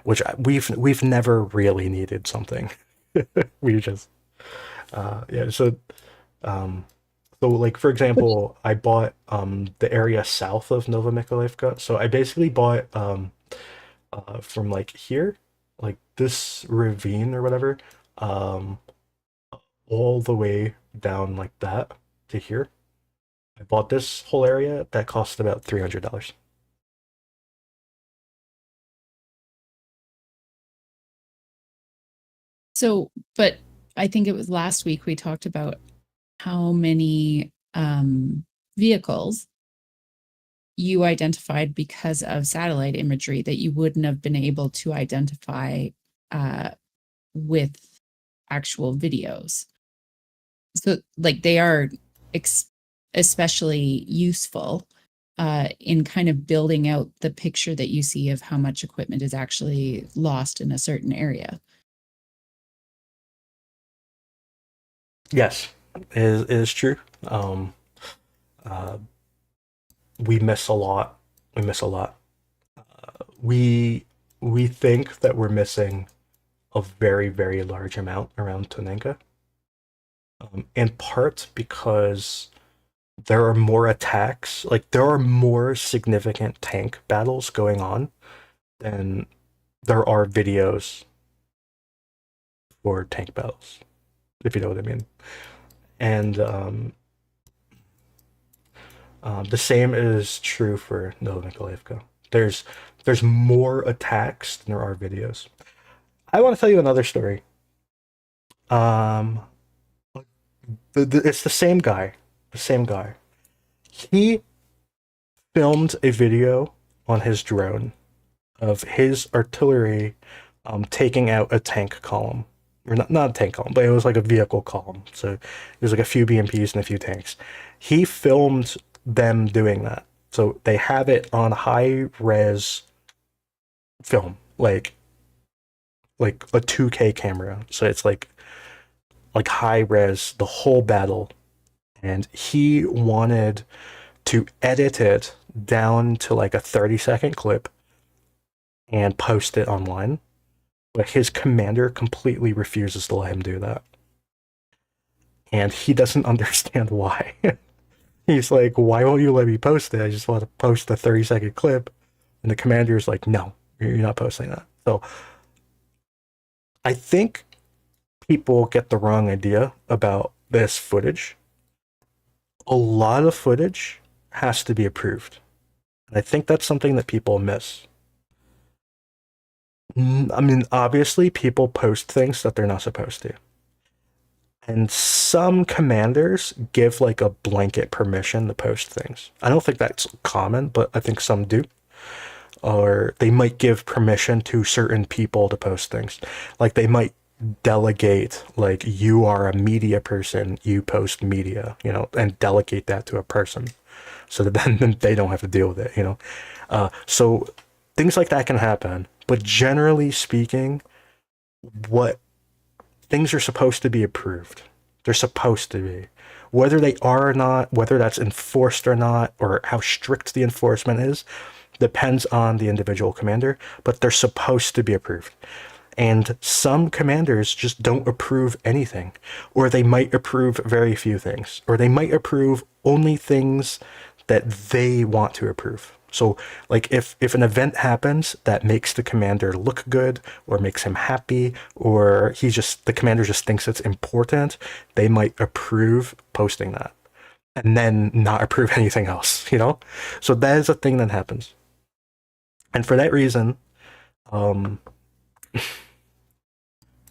Which we've never really needed something. We just yeah. Um, so like for example, I bought the area south of Novomykhailivka. So I basically bought from like here, like this ravine or whatever, um all the way down like that to here. I bought this whole area that cost about $300. so, but I think it was last week we talked about how many vehicles you identified because of satellite imagery that you wouldn't have been able to identify with actual videos. So, like, they are especially useful in kind of building out the picture that you see of how much equipment is actually lost in a certain area. Yes, it is true. Uh, we miss a lot. We miss a lot. We think that we're missing a very, very large amount around Tonenke, in part because there are more attacks, like there are more significant tank battles going on than there are videos for tank battles, if you know what I mean. And the same is true for Novomykhailivka. There's more attacks than there are videos. I want to tell you another story. Um, it's the same guy. The same guy. He filmed a video on his drone of his artillery taking out a tank column. Or not a tank column, but it was like a vehicle column. So there's like a few BMPs and a few tanks. He filmed them doing that. So they have it on high res film, like a 2K camera. So it's like high res, the whole battle. And he wanted to edit it down to like a 30-second clip and post it online. But his commander completely refuses to let him do that. And he doesn't understand why. He's like, why won't you let me post it? I just want to post a 30-second clip. And the commander's like, no, you're not posting that. So I think people get the wrong idea about this footage. A lot of footage has to be approved. And I think that's something that people miss. I mean, obviously, people post things that they're not supposed to. And some commanders give like a blanket permission to post things. I don't think that's common, but I think some do. Or they might give permission to certain people to post things. Like they might delegate, like, you are a media person, you post media, and delegate that to a person. So that then they don't have to deal with it, So things like that can happen. But generally speaking, what things are supposed to be approved. They're supposed to be. Whether they are or not, whether that's enforced or not, or how strict the enforcement is, depends on the individual commander, but they're supposed to be approved. And some commanders just don't approve anything, or they might approve very few things, or they might approve only things that they want to approve. So like if an event happens that makes the commander look good or makes him happy, or the commander just thinks it's important, they might approve posting that and then not approve anything else, So that is a thing that happens. And for that reason, I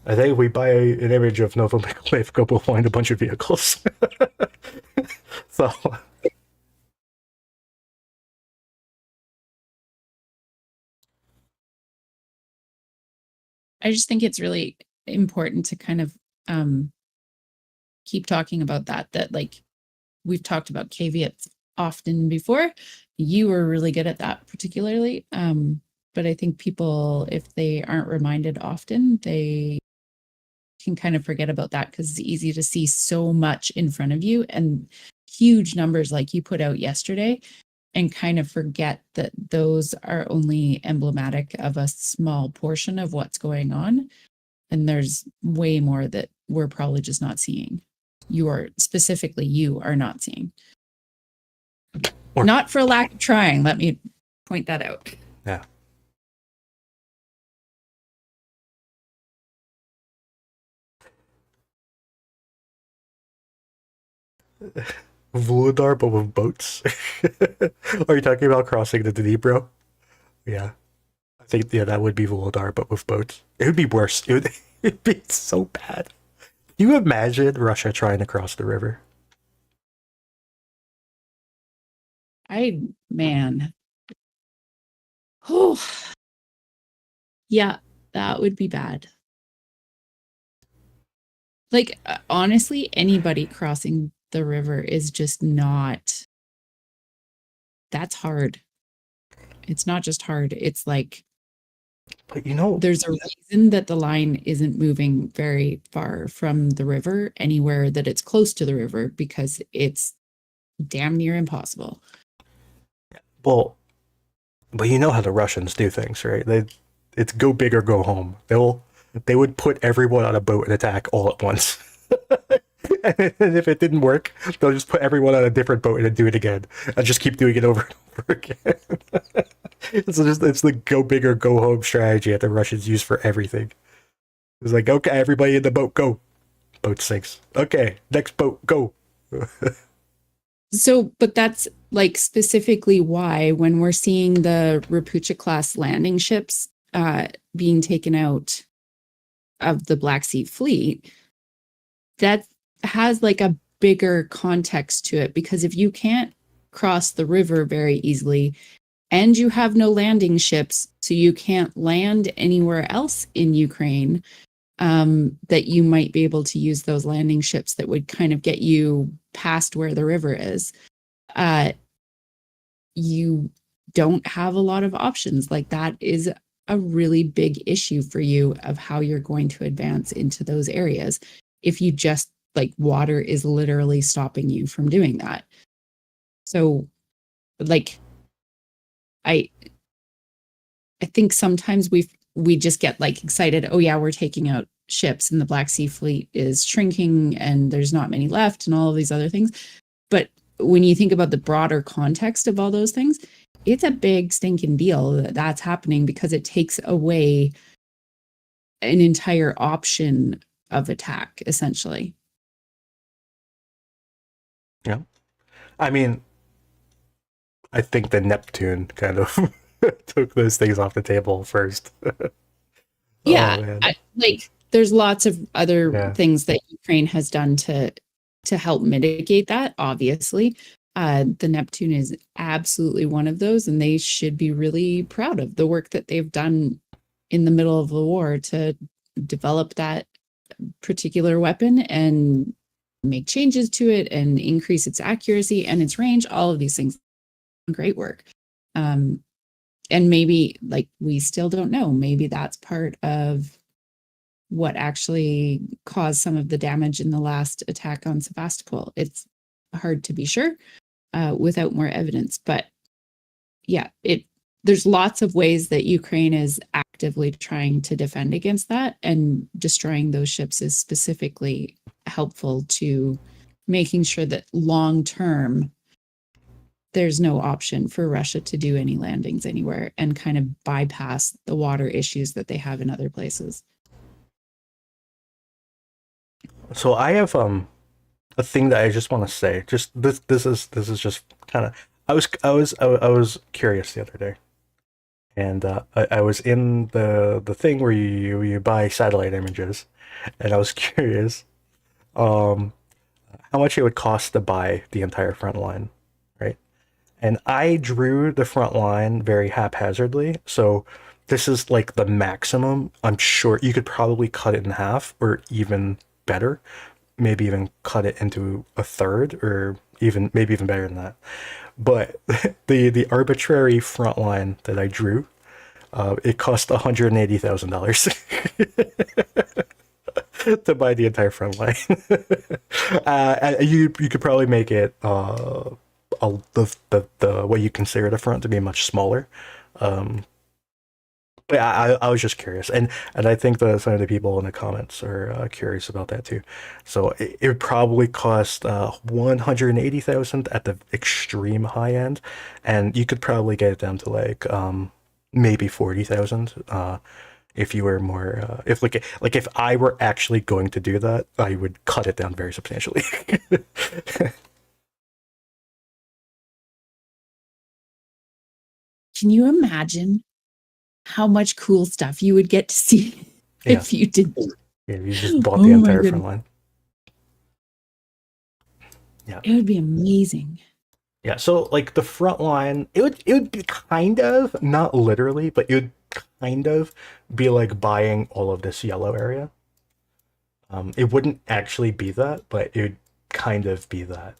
think we buy an image of Novomykhailivka, we'll find a bunch of vehicles. So I just think it's really important to kind of keep talking about that like we've talked about caveats often before. You were really good at that particularly. But I think people, if they aren't reminded often, they can kind of forget about that because it's easy to see so much in front of you and huge numbers like you put out yesterday and kind of forget that those are only emblematic of a small portion of what's going on. And there's way more that we're probably just not seeing. You are not seeing. Not for lack of trying. Let me point that out. Yeah. Volodar, but with boats. Are you talking about crossing the Dnipro? Yeah. I think, that would be Volodar, but with boats. It would be worse. It'd be so bad. Can you imagine Russia trying to cross the river? Man. Oh, yeah, that would be bad. Like, honestly, anybody crossing the river is just not, that's hard. It's not just hard. It's like, but there's a reason that the line isn't moving very far from the river anywhere that it's close to the river, because it's damn near impossible. Well, but you know how the Russians do things, right? It's go big or go home. They would put everyone on a boat and attack all at once. And if it didn't work, they'll just put everyone on a different boat and then do it again, and just keep doing it over and over again. It's the go big or go home strategy that the Russians use for everything. It's like, okay, everybody in the boat, go. Boat sinks. Okay, next boat, go. So, but that's like specifically why when we're seeing the Rapucha class landing ships being taken out of the Black Sea Fleet, that has like a bigger context to it, because if you can't cross the river very easily and you have no landing ships, so you can't land anywhere else in Ukraine, that you might be able to use those landing ships that would kind of get you past where the river is. you don't have a lot of options. Like that is a really big issue for you of how you're going to advance into those areas. If you just like water is literally stopping you from doing that. So like I think sometimes we just get like excited, oh yeah, we're taking out ships and the Black Sea Fleet is shrinking and there's not many left and all of these other things. But when you think about the broader context of all those things, it's a big stinking deal that that's happening because it takes away an entire option of attack, essentially. Yeah. I mean, I think the Neptune kind of took those things off the table first. Yeah, Oh man. like there's lots of other Yeah. things that Ukraine has done to help mitigate that, obviously. The Neptune is absolutely one of those, and they should be really proud of the work that they've done in the middle of the war to develop that particular weapon and make changes to it and increase its accuracy and its range, all of these things. Great work. And maybe like we still don't know, maybe that's part of what actually caused some of the damage in the last attack on Sevastopol. It's hard to be sure without more evidence, but yeah, there's lots of ways that Ukraine is actively trying to defend against that, and destroying those ships is specifically helpful to making sure that long term there's no option for Russia to do any landings anywhere and kind of bypass the water issues that they have in other places. So I have a thing that I just want to say. Just this is just kind of I was curious the other day, and I was in the thing where you buy satellite images, and I was curious how much it would cost to buy the entire front line, right? And I drew the front line very haphazardly, so this is like the maximum. I'm sure you could probably cut it in half, or even better, maybe even cut it into a third, or even maybe even better than that. But the arbitrary front line that I drew, it cost $180,000 to buy the entire front line. You could probably make it the what you consider the front to be much smaller. But I was just curious, and I think that some of the people in the comments are curious about that too. So it would probably cost 180,000 at the extreme high end, and you could probably get it down to like maybe 40,000 if you were more if like if I were actually going to do that, I would cut it down very substantially. Can you imagine how much cool stuff you would get to see Yeah. if you did? Yeah, you just bought Oh the my entire goodness. front line. Yeah. It would be amazing. Yeah, so like the front line, it would be kind of, not literally, but it would kind of be like buying all of this yellow area. It wouldn't actually be that, but it would kind of be that.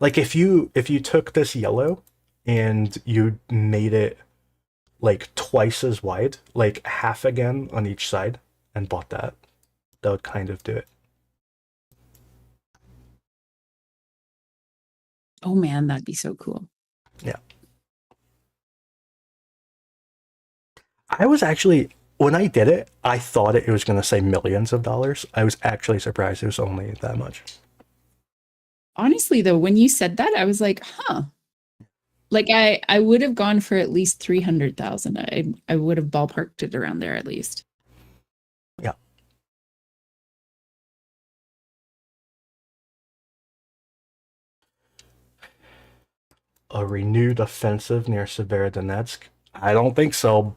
Like if you took this yellow and you made it like twice as wide, like half again on each side, and bought that, that would kind of do it. Oh man, that'd be so cool. Yeah. I was actually, when I did it, I thought it was going to say millions of dollars. I was actually surprised it was only that much. Honestly, though, when you said that, I was like, huh. Like I would have gone for at least 300,000. I would have ballparked it around there at least. Yeah. A renewed offensive near Severodonetsk? I don't think so.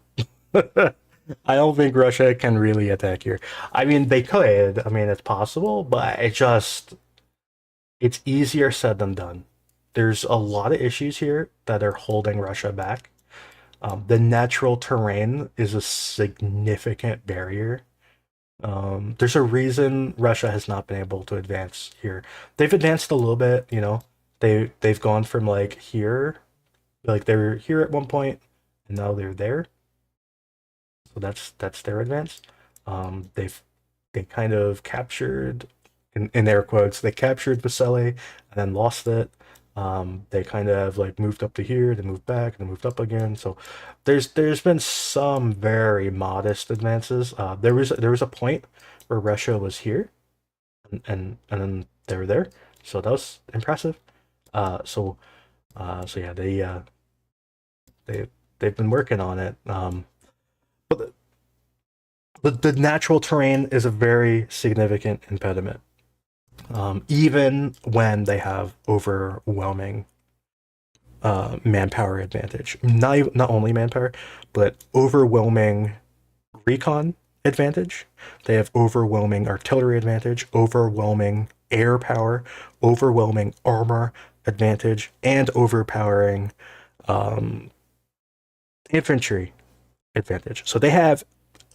I don't think Russia can really attack here. I mean, they could. I mean, it's possible, but it's easier said than done. There's a lot of issues here that are holding Russia back. The natural terrain is a significant barrier. There's a reason Russia has not been able to advance here. They've advanced a little bit, they've gone from like here, like they were here at one point, and now they're there. So that's their advance. They kind of captured, in air quotes, they captured Vasile and then lost it. They kind of like moved up to here, then moved back, then moved up again. So there's been some very modest advances. There was a point where Russia was here, and then they were there. So that was impressive. So yeah, they they've been working on it. But the natural terrain is a very significant impediment. Even when they have overwhelming manpower advantage, not only manpower, but overwhelming recon advantage. They have overwhelming artillery advantage, overwhelming air power, overwhelming armor advantage, and overpowering infantry advantage. So they have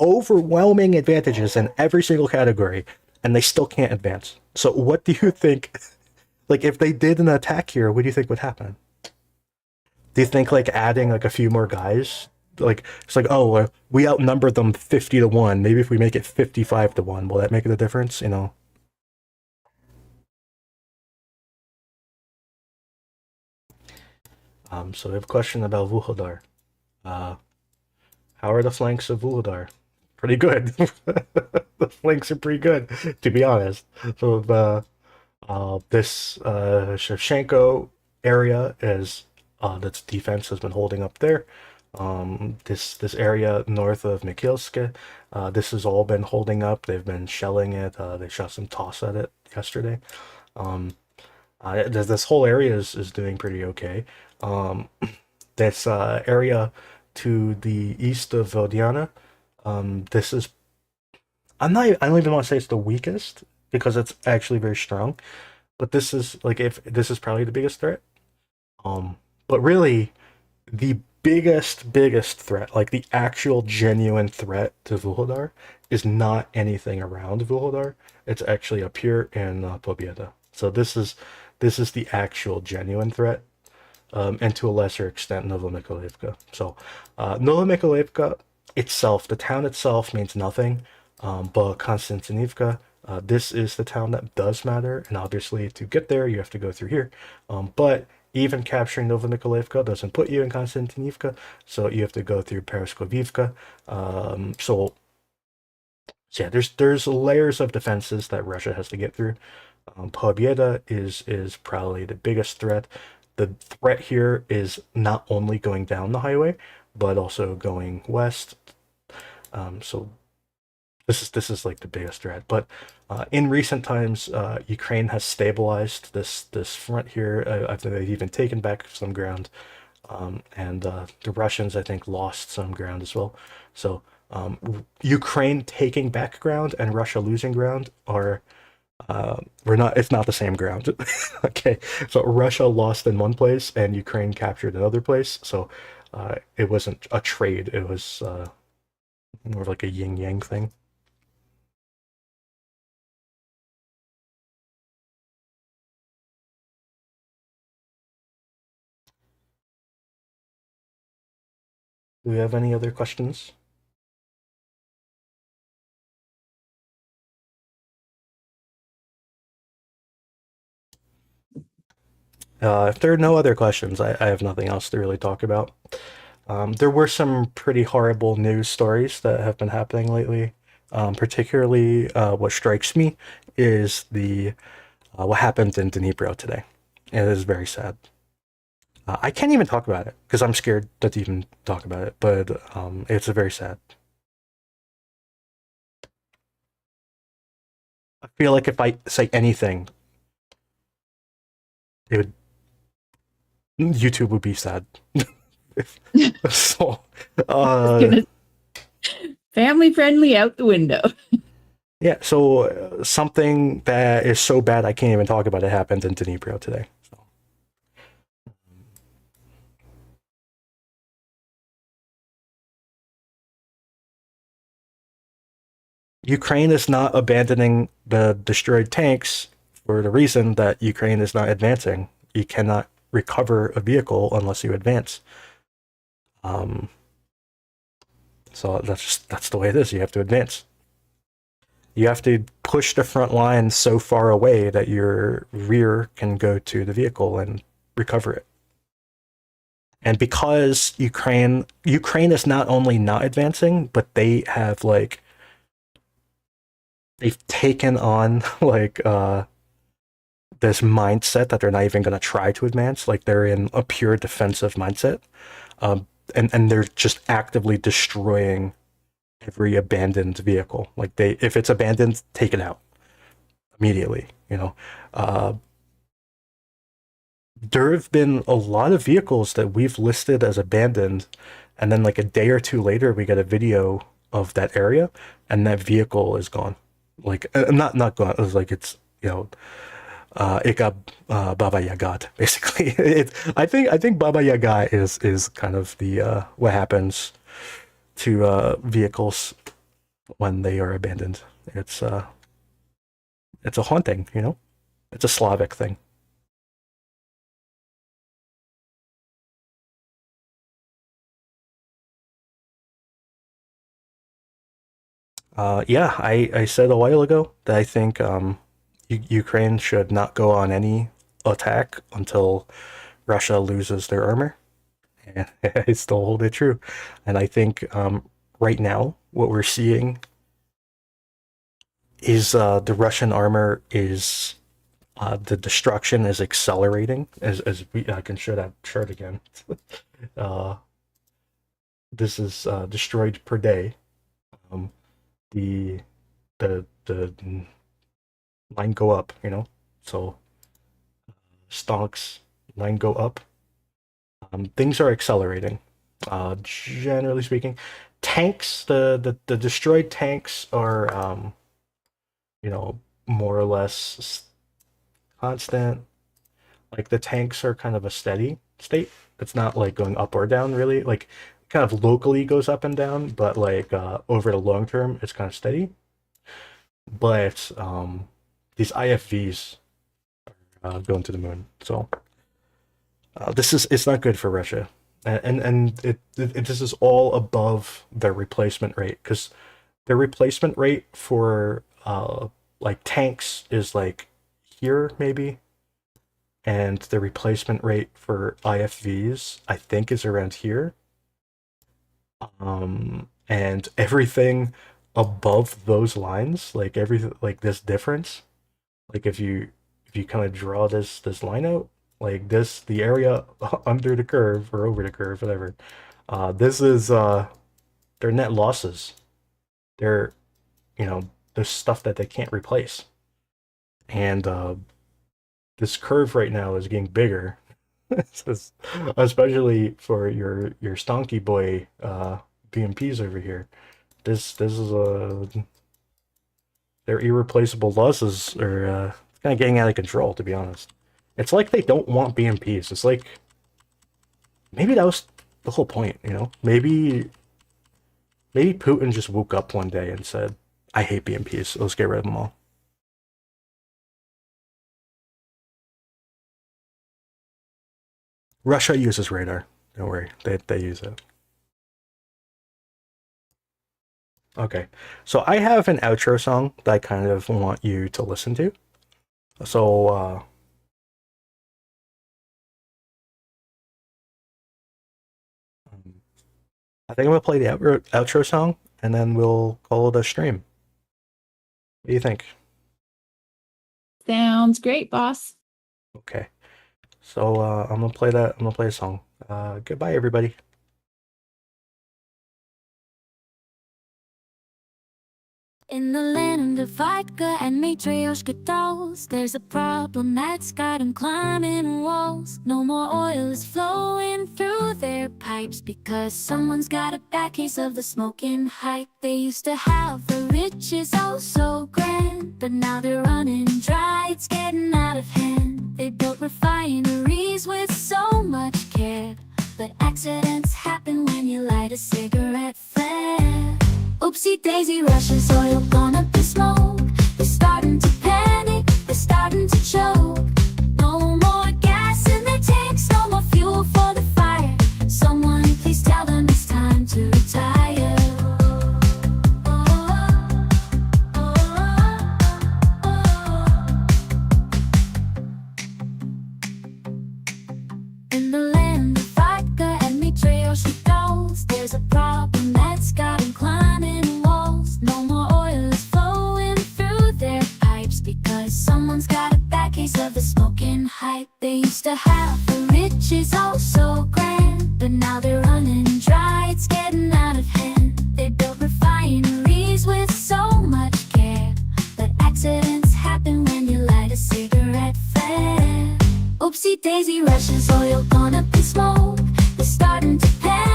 overwhelming advantages in every single category, and they still can't advance. So what do you think? Like, if they did an attack here, what do you think would happen? Do you think like adding like a few more guys? Like it's like, oh, we outnumbered them 50-1. Maybe if we make it 55-1, will that make a difference? You know. So we have a question about Vuhledar. How are the flanks of Vuhledar? Pretty good. The flanks are pretty good, to be honest. So this Shevchenko area is that's defense has been holding up there. This area north of Mikhailsk, this has all been holding up. They've been shelling it. They shot some toss at it yesterday. This whole area is doing pretty okay. This area to the east of Vodiana, this is I don't even want to say it's the weakest because it's actually very strong, but this is like if this is probably the biggest threat. But really, the biggest threat, like the actual genuine threat to Vuhledar, is not anything around Vuhledar. It's actually up here in Pobieda. So this is the actual genuine threat, and to a lesser extent, Novomykhailivka. So Novomykhailivka itself, the town itself means nothing, but Konstantinivka, this is the town that does matter, and obviously to get there you have to go through here. But even capturing Novomykhailivka doesn't put you in Konstantinivka, so you have to go through Pereskovivka. So yeah, there's layers of defenses that Russia has to get through. Pobieda is probably the biggest threat. The threat here is not only going down the highway, but also going west. So this is like the biggest threat. But in recent times, Ukraine has stabilized this front here. I think they've even taken back some ground, and the Russians, I think, lost some ground as well. So Ukraine taking back ground and Russia losing ground are it's not the same ground. Okay, so Russia lost in one place and Ukraine captured another place. So it wasn't a trade. It was more like a yin yang thing. Do we have any other questions? If there are no other questions, I have nothing else to really talk about. There were some pretty horrible news stories that have been happening lately. Particularly, what strikes me is the what happened in Dnipro today. It is very sad. I can't even talk about it because I'm scared to even talk about it. But it's very sad. I feel like if I say anything, it would YouTube would be sad. So, family friendly out the window. yeah, so something that is so bad I can't even talk about it happened in Dnipro today. So. Ukraine is not abandoning the destroyed tanks for the reason that Ukraine is not advancing. you cannot recover a vehicle unless you advance. So that's the way it is. You have to advance. You have to push the front line so far away that your rear can go to the vehicle and recover it. And because Ukraine is not only not advancing, but they have like, they've taken on like this mindset that they're not even going to try to advance. Like they're in a pure defensive mindset, and they're just actively destroying every abandoned vehicle. Like if it's abandoned, take it out immediately. There have been a lot of vehicles that we've listed as abandoned, and then like a day or two later, we get a video of that area, and that vehicle is gone. Like not gone. It was like it got Baba Yaga, basically. I think Baba Yaga is kind of the what happens to vehicles when they are abandoned. It's a haunting, It's a Slavic thing. Yeah, I said a while ago that I think Ukraine should not go on any attack until Russia loses their armor. And I still hold it true. And I think right now what we're seeing is the Russian armor is the destruction is accelerating. I can show that chart again. This is destroyed per day. The line go up, so stonks line go up. Things are accelerating. Generally speaking, tanks, the destroyed tanks are more or less constant. Like the tanks are kind of a steady state. It's not like going up or down really. Like kind of locally goes up and down, but like over the long term, it's kind of steady. But these IFVs are going to the moon, so it's not good for Russia, and this is all above their replacement rate, because their replacement rate for like tanks is like here maybe, and the replacement rate for IFVs I think is around here. And everything above those lines, like everything, like this difference, like if you kind of draw this line out, like this, the area under the curve or over the curve, whatever, this is their net losses. They're there's stuff that they can't replace, and this curve right now is getting bigger. Especially for your stonky boy BMPs over here. This is their irreplaceable losses are kind of getting out of control, to be honest. It's like they don't want BMPs. It's like maybe that was the whole point, Maybe Putin just woke up one day and said, I hate BMPs, let's get rid of them all. Russia uses radar. Don't worry, they use it. Okay, so I have an outro song that I kind of want you to listen to. So I think I'm gonna play the outro song, and then we'll call it a stream. What do you think? Sounds great, boss. Okay. So I'm gonna play that. I'm gonna play a song. Goodbye, everybody. In the land of vodka and matryoshka dolls, there's a problem that's got 'em climbing walls. No more oil is flowing through their pipes because someone's got a bad case of the smoking hype. They used to have the riches oh so grand, but now they're running dry, it's getting out of hand. They built refineries with so much care, but accidents happen when you light a cigarette flare. Oopsie daisy, Russia's oil gone up in smoke. They're starting to panic, they're starting to choke. No more gas In the land of vodka and matryoshka dolls, there's a problem that's got 'em climbing walls. No more oil is flowing through their pipes because someone's got a bad case of the smoking hype. They used to have the riches oh so grand, but now they're running dry, it's getting out of hand. They built refineries with so much care, but accidents happen when you light a cigarette flare. Oopsie daisy, Russia's oil gone up in smoke. They're starting to panic.